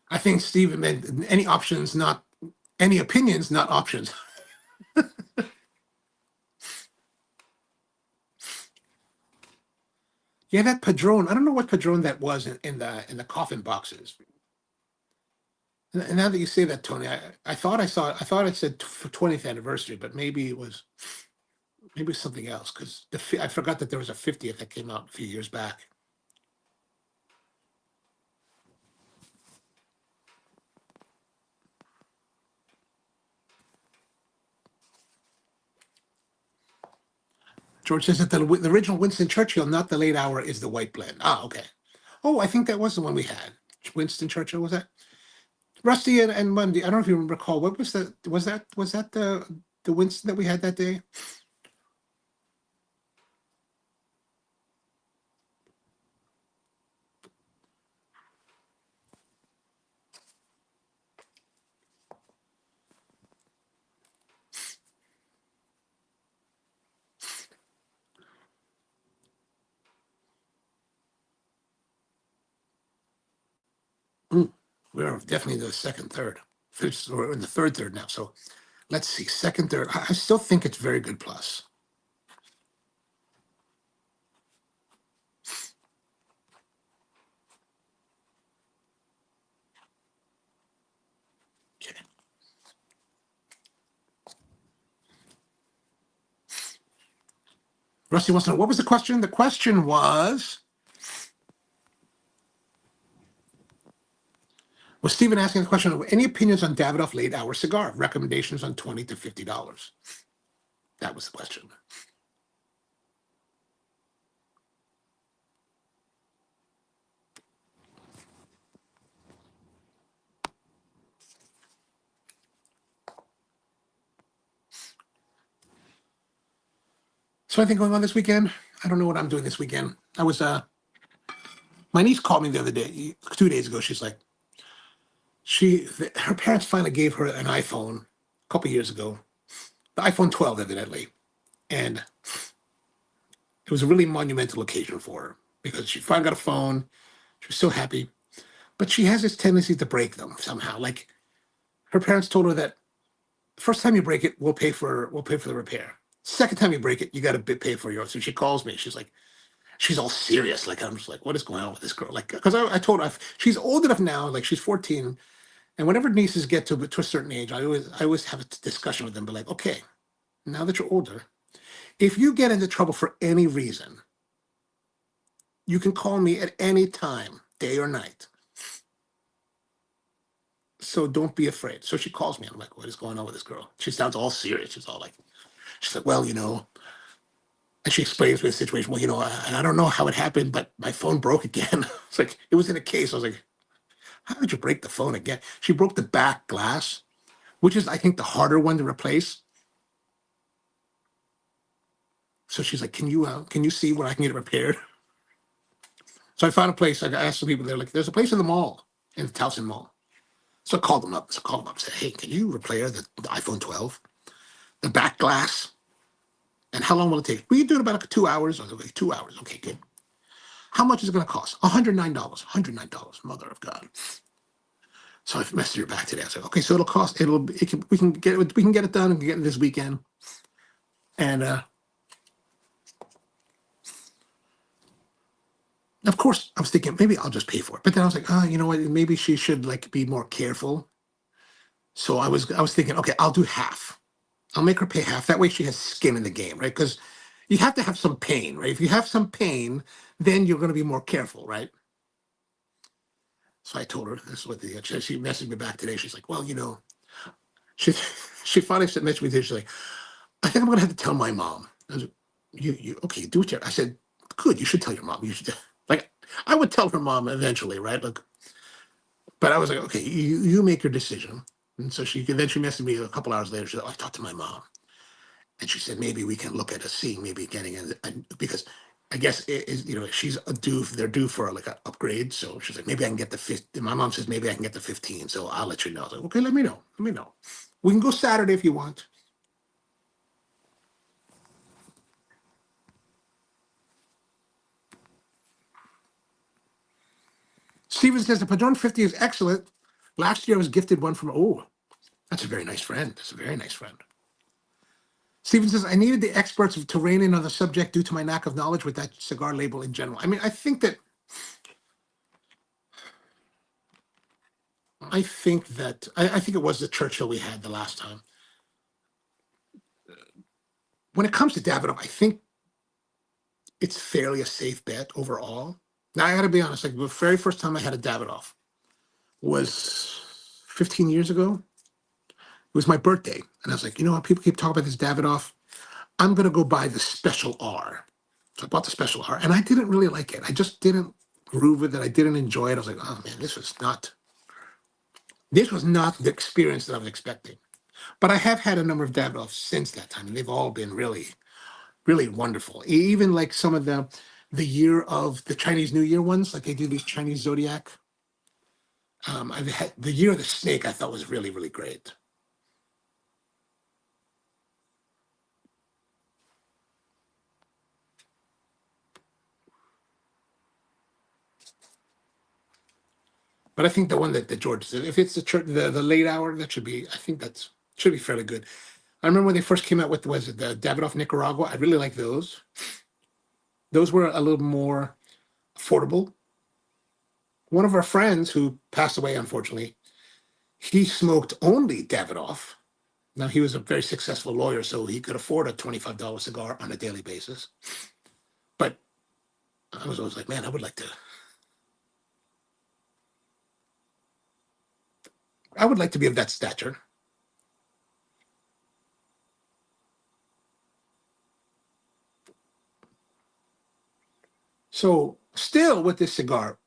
I think Steven meant any options, not any opinions, not options. Yeah, that Padron. I don't know what Padron that was in the coffin boxes. And now that you say that, Tony, I thought it said for 20th anniversary, but maybe it was something else because I forgot that there was a 50th that came out a few years back. George says that the original Winston Churchill, not the late hour, is the white blend. Ah, okay. Oh, I think that was the one we had. Winston Churchill, was that? Rusty and Monday. I don't know if you recall. What was that? Was that the Winston that we had that day? We're definitely the second, third. We're in the third now. So let's see, second, third. I still think it's very good plus. Okay. Rusty wants to know, what was the question? The question was Stephen asking the question of any opinions on Davidoff late hour cigar? Recommendations on $20 to $50. That was the question. So anything going on this weekend? I don't know what I'm doing this weekend. I was my niece called me the other day, 2 days ago. She's like, her parents finally gave her an iPhone couple years ago, the iPhone 12, evidently. And it was a really monumental occasion for her because she finally got a phone. She was so happy. But she has this tendency to break them somehow. Like her parents told her that first time you break it, we'll pay for the repair. Second time you break it, you got to pay for yours. So she calls me. She's like, she's all serious. Like I'm just like, what is going on with this girl? Like, because I told her she's old enough now. Like she's 14, and whenever nieces get to a certain age, I always have a discussion with them. But like, okay, now that you're older, if you get into trouble for any reason, you can call me at any time, day or night. So don't be afraid. So she calls me. I'm like, what is going on with this girl? She sounds all serious. She's all like, she's like, well, and she explains to me the situation. Well, and I don't know how it happened, but my phone broke again. It's like, it was in a case. I was like, how did you break the phone again? She broke the back glass, which is, I think, the harder one to replace. So she's like, can you see where I can get it repaired? So I found a place. I asked some people. They're like, there's a place in the mall, in the Towson Mall. So I called them up. Said, hey, can you repair the iPhone 12, the back glass? And how long will it take? We can do it about like 2 hours. I was like, 2 hours. Okay, good. How much is it going to cost? $109. $109. Mother of God. So I messaged her back today. I said, okay, so we can get it done and get it this weekend. And of course, I was thinking maybe I'll just pay for it. But then I was like, you know what? Maybe she should like be more careful. So I was thinking, okay, I'll do half. I'll make her pay half. That way she has skin in the game, right? Because you have to have some pain, right? If you have some pain, then you're going to be more careful, right? So I told her this is what she messaged me back today. She's like, well, she she finally messaged me today. She's like, I think I'm going to have to tell my mom. I was like, you okay? Do it. I said, good. You should tell your mom. You should like. I would tell her mom eventually, right? Like, but I was like, okay, you make your decision. And so she messaged me a couple hours later. She said, oh, I talked to my mom. And she said, maybe we can look at seeing maybe getting because I guess they're due for like an upgrade. So she's like, maybe I can get the 15. My mom says, maybe I can get the 15. So I'll let you know. I was like, okay, let me know. Let me know. We can go Saturday if you want. Steven says the Padron 50 is excellent. Last year I was gifted one that's a very nice friend. That's a very nice friend. Steven says, I needed the experts to rein in on the subject due to my lack of knowledge with that cigar label in general. I mean, I think that I think it was the Churchill we had the last time. When it comes to Davidoff, I think it's fairly a safe bet overall. Now I got to be honest. Like the very first time I had a Davidoff was 15 years ago. It was my birthday, and I was like, you know what? People keep talking about this Davidoff. I'm gonna go buy the Special R. So I bought the Special R, and I didn't really like it. I just didn't groove with it. I didn't enjoy it. I was like, oh man, this was not the experience that I was expecting. But I have had a number of Davidoffs since that time, and they've all been really, really wonderful. Even like some of the year of the Chinese New Year ones, like they do these Chinese Zodiac. I've had the year of the snake. I thought was really, really great. But I think the one that George said, if it's the late hour, that should be. I think should be fairly good. I remember when they first came out with was it the Davidoff Nicaragua. I really like those. Those were a little more affordable. One of our friends who passed away, unfortunately, he smoked only Davidoff. Now he was a very successful lawyer, so he could afford a $25 cigar on a daily basis. But I was always like, man, I would like to be of that stature. So still with this cigar,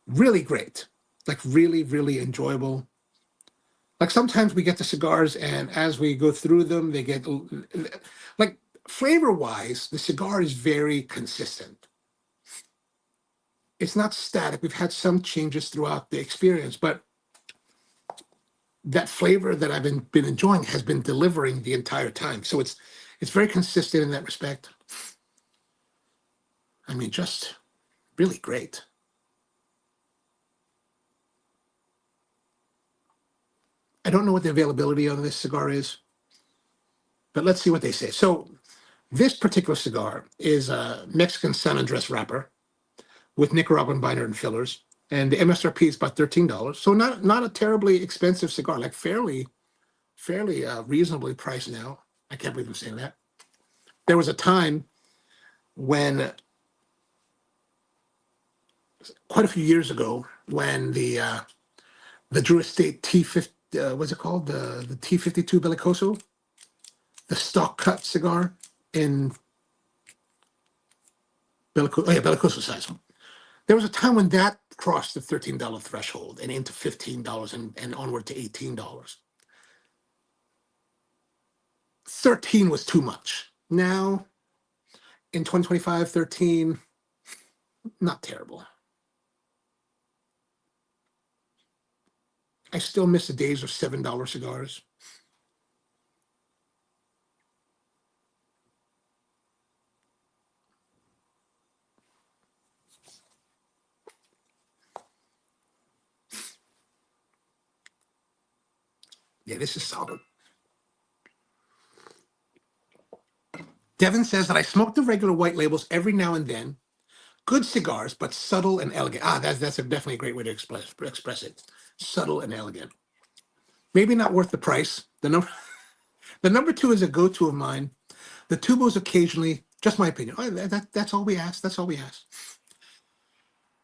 really great, like really, really enjoyable. Like sometimes we get the cigars, and as we go through them, they get like flavor wise, the cigar is very consistent. It's not static. We've had some changes throughout the experience, but that flavor that I've been enjoying has been delivering the entire time. So it's very consistent in that respect. I mean, just really great. I don't know what the availability of this cigar is, but let's see what they say. So this particular cigar is a Mexican San Andres wrapper with Nicaraguan binder and fillers, and the MSRP is about $13. So not a terribly expensive cigar, like fairly reasonably priced now. I can't believe I'm saying that. There was a time when, quite a few years ago, when the Drew Estate T50, what's it called? The T52 Bellicoso, the stock cut cigar in Bellicoso size. There was a time when that crossed the $13 threshold and into $15 and onward to $18. 13 was too much. Now, in 2025, 13, not terrible. I still miss the days of $7 cigars. Yeah, this is solid. Devin says that I smoke the regular white labels every now and then. Good cigars, but subtle and elegant. That's definitely a great way to express it. Subtle and elegant. Maybe not worth the price. The number two is a go-to of mine. The tubos occasionally, just my opinion. That's all we ask. That's all we ask.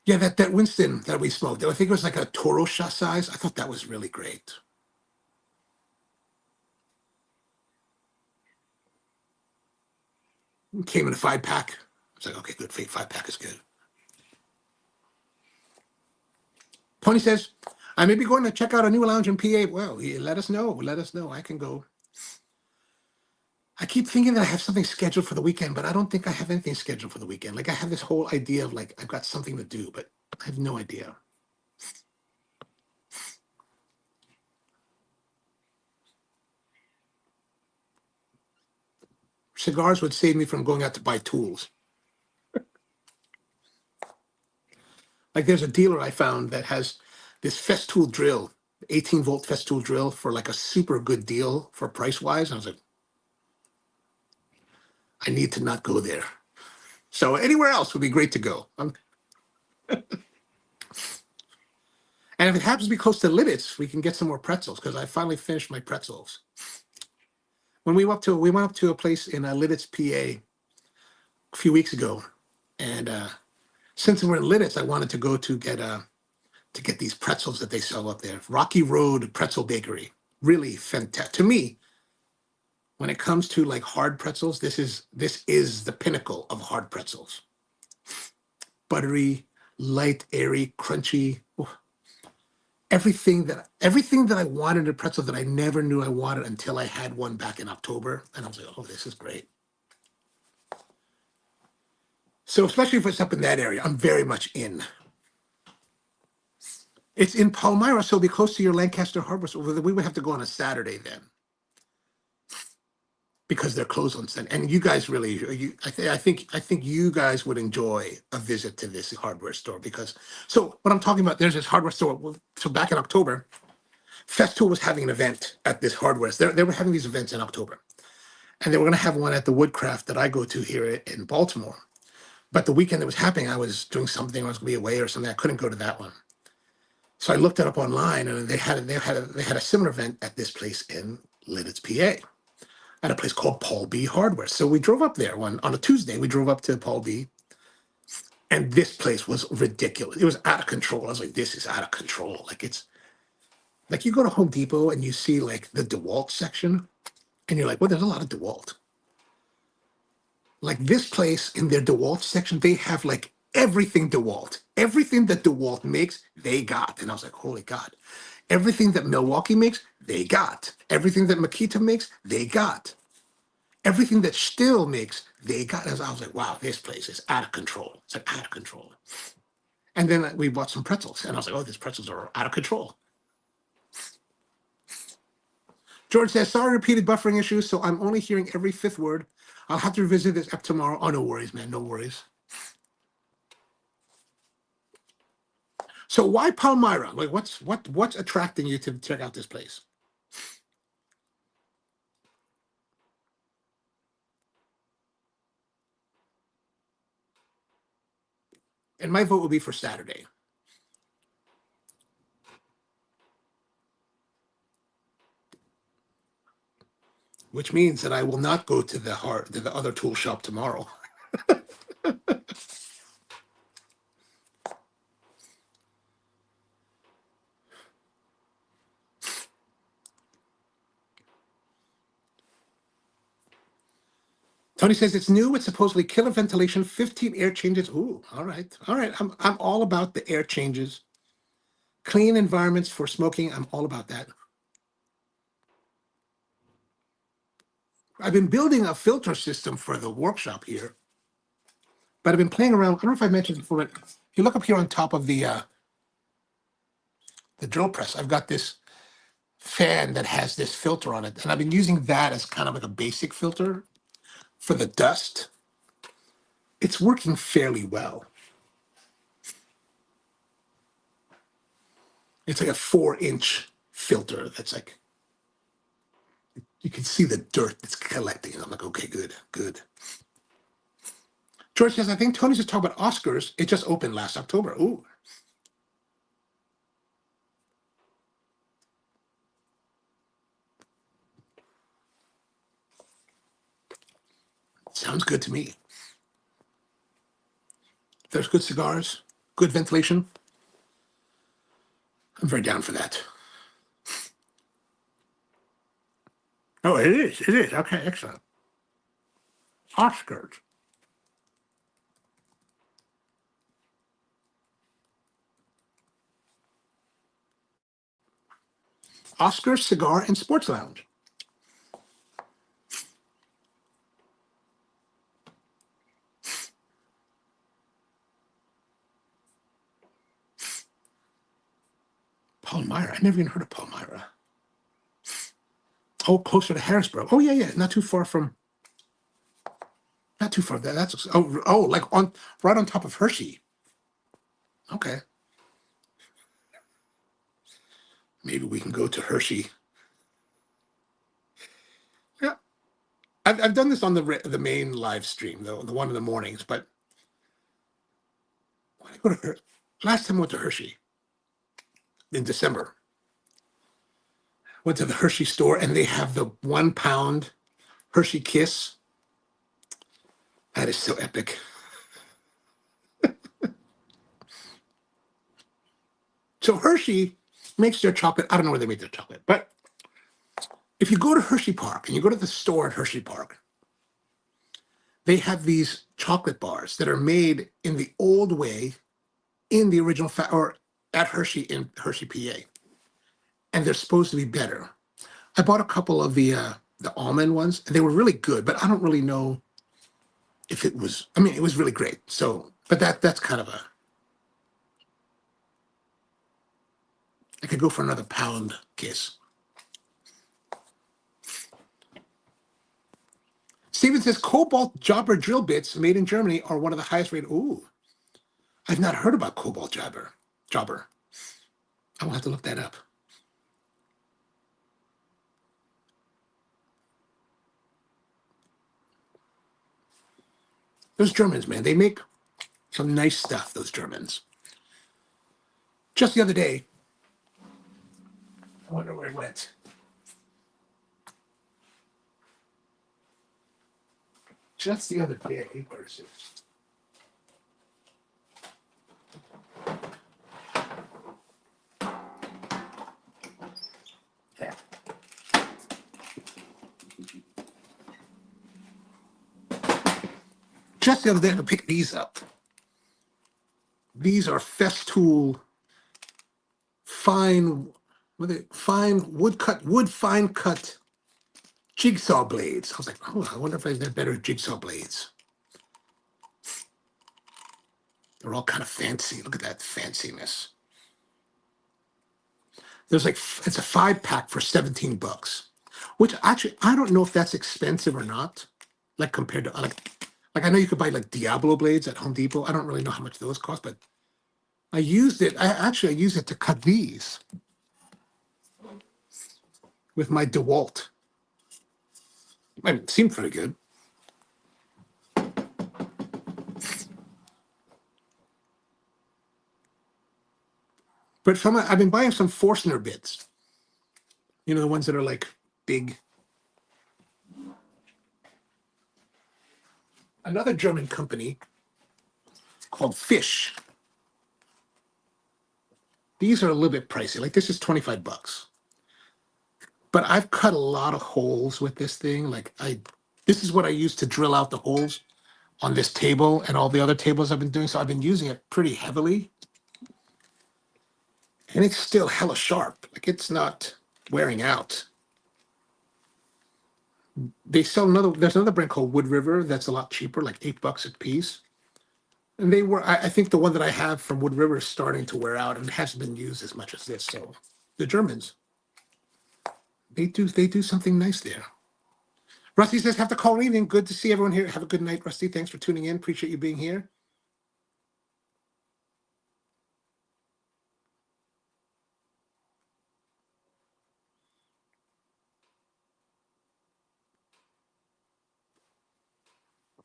Yeah, that Winston that we smoked, I think it was like a Toro shot size. I thought that was really great. It came in a 5-pack. I was like, okay, good. 5-pack is good. Tony says, I may be going to check out a new lounge in PA. Well, let us know. Let us know. I can go. I keep thinking that I have something scheduled for the weekend, but I don't think I have anything scheduled for the weekend. Like I have this whole idea of like, I've got something to do, but I have no idea. Cigars would save me from going out to buy tools. Like there's a dealer I found that has this Festool drill, 18-volt Festool drill for like a super good deal for price wise. I was like, I need to not go there. So anywhere else would be great to go. And if it happens to be close to Lidditz, we can get some more pretzels because I finally finished my pretzels. When we went up to a place in Lidditz, PA, a few weeks ago, and since we're in Lidditz, I wanted to go to get these pretzels that they sell up there. Rocky Road Pretzel Bakery, really fantastic. To me, when it comes to like hard pretzels, this is the pinnacle of hard pretzels. Buttery, light, airy, crunchy. Ooh. Everything that I wanted in a pretzel that I never knew I wanted until I had one back in October, and I was like, oh, this is great. So especially if it's up in that area, I'm very much in. It's in Palmyra, so it'll be close to your Lancaster Harbor. So we would have to go on a Saturday then, because they're closed on Sunday. And you guys really, I think you guys would enjoy a visit to this hardware store because. So what I'm talking about, there's this hardware store. So back in October, Festool was having an event at this hardware. They were having these events in October, and they were going to have one at the Woodcraft that I go to here in Baltimore. But the weekend it was happening, I was doing something. I was going to be away or something. I couldn't go to that one. So I looked it up online, and they had a similar event at this place in Lidditz, PA, at a place called Paul B Hardware. So we drove up there on a Tuesday. We drove up to Paul B, and this place was ridiculous. It was out of control. I was like, this is out of control. Like it's like you go to Home Depot and you see like the DeWalt section, and you're like, well, there's a lot of DeWalt. Like this place in their DeWalt section, they have like everything DeWalt. Everything that DeWalt makes, they got. And I was like, holy God. Everything that Milwaukee makes, they got. Everything that Makita makes, they got. Everything that Stihl makes, they got. And I was like, wow, this place is out of control. It's like out of control. And then we bought some pretzels. And I was like, oh, these pretzels are out of control. George says, sorry, repeated buffering issues, so I'm only hearing every fifth word. I'll have to revisit this app tomorrow. Oh, no worries, man, no worries. So why Palmyra? Like, what's attracting you to check out this place? And my vote will be for Saturday. Which means that I will not go to the other tool shop tomorrow. Tony says it's new. It's supposedly killer ventilation, 15 air changes. Ooh, all right, all right. I'm all about the air changes, clean environments for smoking. I'm all about that. I've been building a filter system for the workshop here, but I've been playing around. I don't know if I mentioned before, but if you look up here on top of the drill press, I've got this fan that has this filter on it, and I've been using that as kind of like a basic filter for the dust. It's working fairly well. It's like a 4-inch filter that's like, you can see the dirt that's collecting. I'm like, okay, good, good. George says, I think Tony's just talking about Oscars. It just opened last October. Ooh. Sounds good to me. There's good cigars, good ventilation. I'm very down for that. Oh, it is. It is. Okay, excellent. Oscars. Oscars, Cigar, and Sports Lounge. Palmyra. I never even heard of Palmyra. Oh, closer to Harrisburg. Oh, yeah, yeah. Not too far from. Not too far. That's like right on top of Hershey. Okay. Maybe we can go to Hershey. Yeah, I've done this on the main live stream though, the one in the mornings. But when I go to last time I went to Hershey in December, went to the Hershey store and they have the 1 pound Hershey Kiss. That is so epic. So Hershey makes their chocolate. I don't know where they make their chocolate, but if you go to Hershey Park and you go to the store at Hershey Park, they have these chocolate bars that are made in the old way in the original or at Hershey in Hershey, PA, and they're supposed to be better. I bought a couple of the almond ones, and they were really good, but I don't really know if it was. I mean, it was really great. So, but that's kind of a. I could go for another pound Kiss. Steven says Cobalt Jobber drill bits made in Germany are one of the highest rated. Ooh, I've not heard about Cobalt Jobber. I will have to look that up. Those Germans, man, they make some nice stuff, those Germans. Just the other day, I wonder where it went. Just the other day, where is it? Yeah. Just the other day, I picked these up. These are Festool fine wood fine cut jigsaw blades. I was like, oh, I wonder if they're better jigsaw blades. They're all kind of fancy. Look at that fanciness. There's like, it's a 5-pack for $17. which actually I don't know if that's expensive or not, like compared to like I know you could buy like Diablo blades at Home Depot. I don't really know how much those cost, but I used it. I used it to cut these with my DeWalt. I mean, it seemed pretty good. But I've been buying some Forstner bits. You know, the ones that are like big. Another German company called Fish. These are a little bit pricey. Like this is 25 bucks. But I've cut a lot of holes with this thing. This is what I use to drill out the holes on this table and all the other tables I've been doing. So I've been using it pretty heavily. And it's still hella sharp. Like it's not wearing out. They sell there's another brand called Wood River that's a lot cheaper, like $8 a piece. And I think the one that I have from Wood River is starting to wear out and hasn't been used as much as this. So the Germans, they do something nice there. Rusty says, have to call an evening. Good to see everyone here. Have a good night, Rusty. Thanks for tuning in. Appreciate you being here.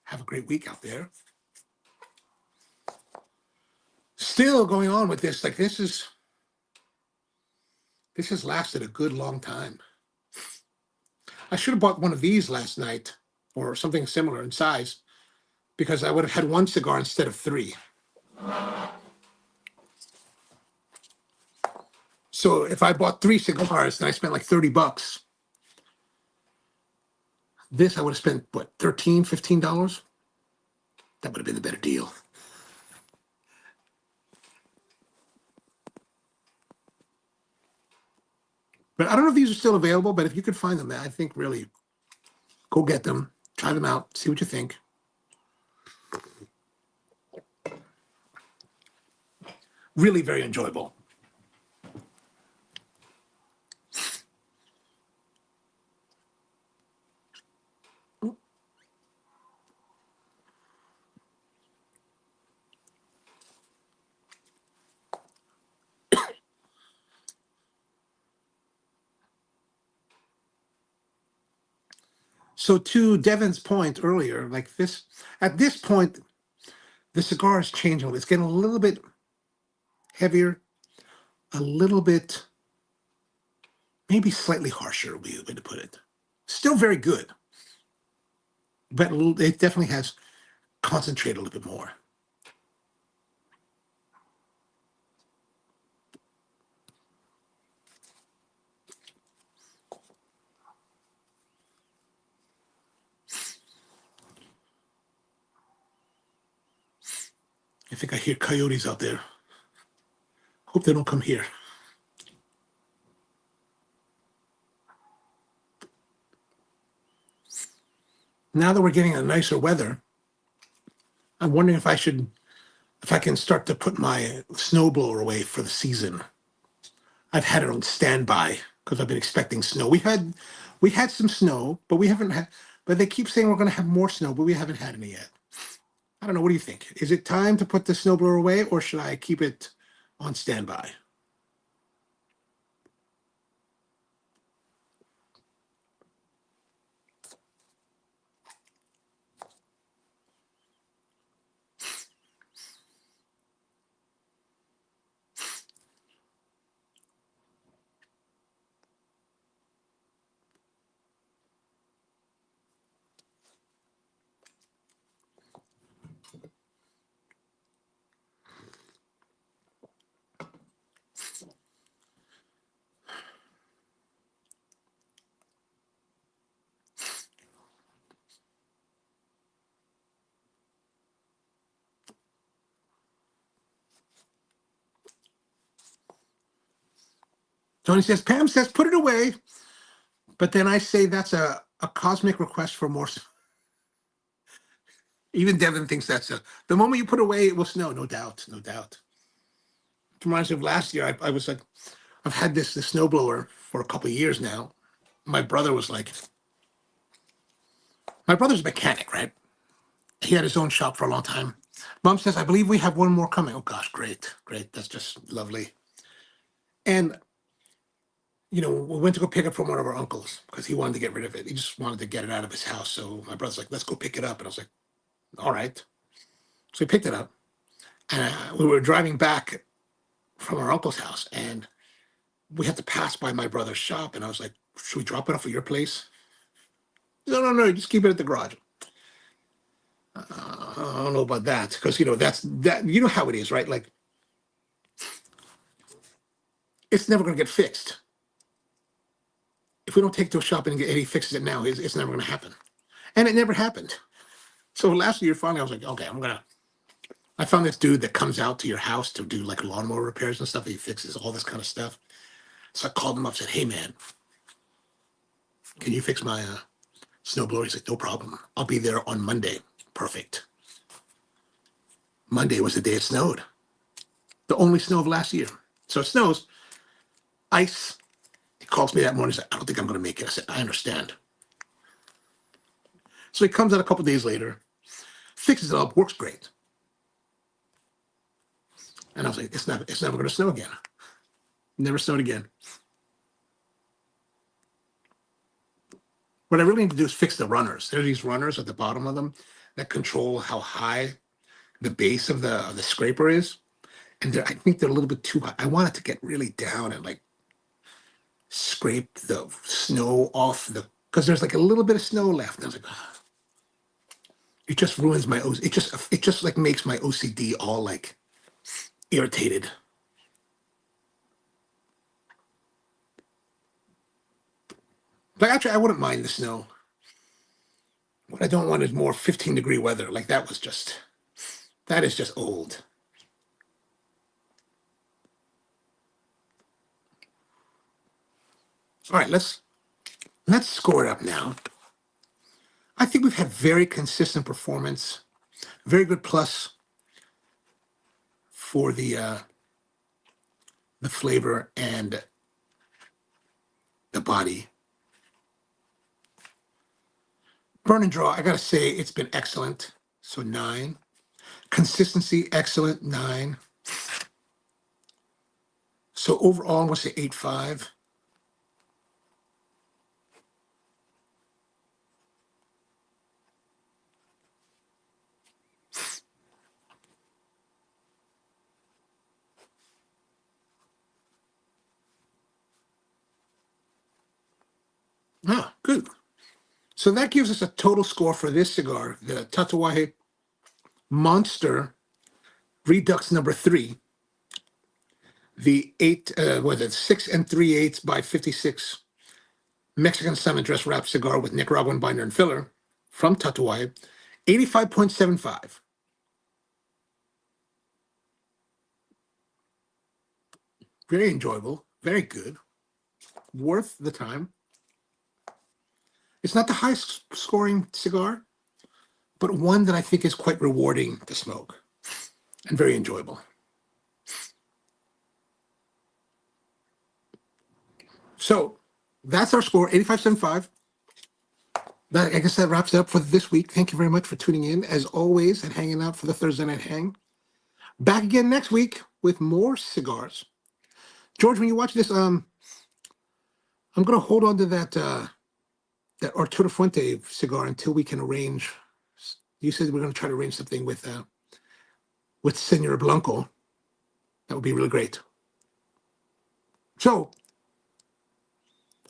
Have a great week out there. Still going on with this. Like this has lasted a good long time. I should have bought one of these last night or something similar in size because I would have had one cigar instead of three. So if I bought 3 cigars and I spent like 30 bucks, this I would have spent, what, $13, $15? That would have been the better deal. But I don't know if these are still available, but if you could find them, I think really go get them, try them out, see what you think. Really very enjoyable. So to Devin's point earlier, like this, at this point, the cigar is changing. It's getting a little bit heavier, a little bit, maybe slightly harsher would be the way to put it. Still very good, but it definitely has concentrated a little bit more. I think I hear coyotes out there. Hope they don't come here. Now that we're getting a nicer weather, I'm wondering if I can start to put my snowblower away for the season. I've had it on standby because I've been expecting snow. We had some snow, but we haven't had. But they keep saying we're going to have more snow, but we haven't had any yet. I don't know. What do you think? Is it time to put the snowblower away, or should I keep it on standby? Tony says, Pam says, put it away. But then I say that's a cosmic request for more. Even Devin thinks the moment you put away, it will snow. No doubt. No doubt. It reminds me of last year. I was like, I've had this snowblower for a couple of years now. my brother was like, my brother's a mechanic, right? He had his own shop for a long time. Mom says, I believe we have one more coming. Oh gosh, great, great. That's just lovely. And, you know, we went to go pick it from one of our uncles because he wanted to get rid of it. He just wanted to get it out of his house. So my brother's like, let's go pick it up. And I was like, all right. So we picked it up. And we were driving back from our uncle's house. And we had to pass by my brother's shop. And I was like, should we drop it off at your place? No, no, no, just keep it at the garage. I don't know about that because, you know, that's that, you know how it is, right? Like, it's never going to get fixed. If we don't take it to a shop and get Eddie fixes it now, it's never going to happen. And it never happened. So last year, finally, I was like, okay, I found this dude that comes out to your house to do like lawnmower repairs and stuff. He fixes all this kind of stuff. So I called him up and said, hey, man, can you fix my snowblower? He's like, no problem. I'll be there on Monday. Perfect. Monday was the day it snowed. The only snow of last year. So it snows, ice. He calls me that morning. He's like, I don't think I'm going to make it. I said, I understand. So he comes out a couple days later, fixes it up, works great. And I was like, it's never going to snow again. Never snowed again. What I really need to do is fix the runners. There are these runners at the bottom of them that control how high the base of the scraper is. And I think they're a little bit too high. I want it to get really down and like scrape the snow off the, because there's like a little bit of snow left. And I was like, ah, it just ruins my it just like makes my OCD all like irritated. But actually, I wouldn't mind the snow. What I don't want is more 15-degree weather. Like that is just old. All right, let's score it up now. I think we've had very consistent performance, very good plus for the flavor and the body. Burn and draw, I gotta say it's been excellent. So 9. Consistency, excellent, 9. So overall, I'm gonna say 8.5. Ah, good. So that gives us a total score for this cigar, the Tatuaje Monster Redux number 3. The 6 3/8 by 56 Mexican salmon dress wrap cigar with Nicaraguan binder and filler from Tatuaje, 85.75. Very enjoyable, very good, worth the time. It's not the highest scoring cigar, but one that I think is quite rewarding to smoke and very enjoyable. So that's our score, 85.75. I guess that wraps it up for this week. Thank you very much for tuning in, as always, and hanging out for the Thursday Night Hang. Back again next week with more cigars. George, when you watch this, I'm going to hold on to that Arturo Fuente cigar until we can arrange. You said we're going to try to arrange something with Senor Blanco. That would be really great. So,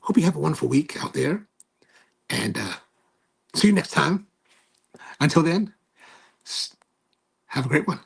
hope you have a wonderful week out there, and see you next time. Until then, have a great one.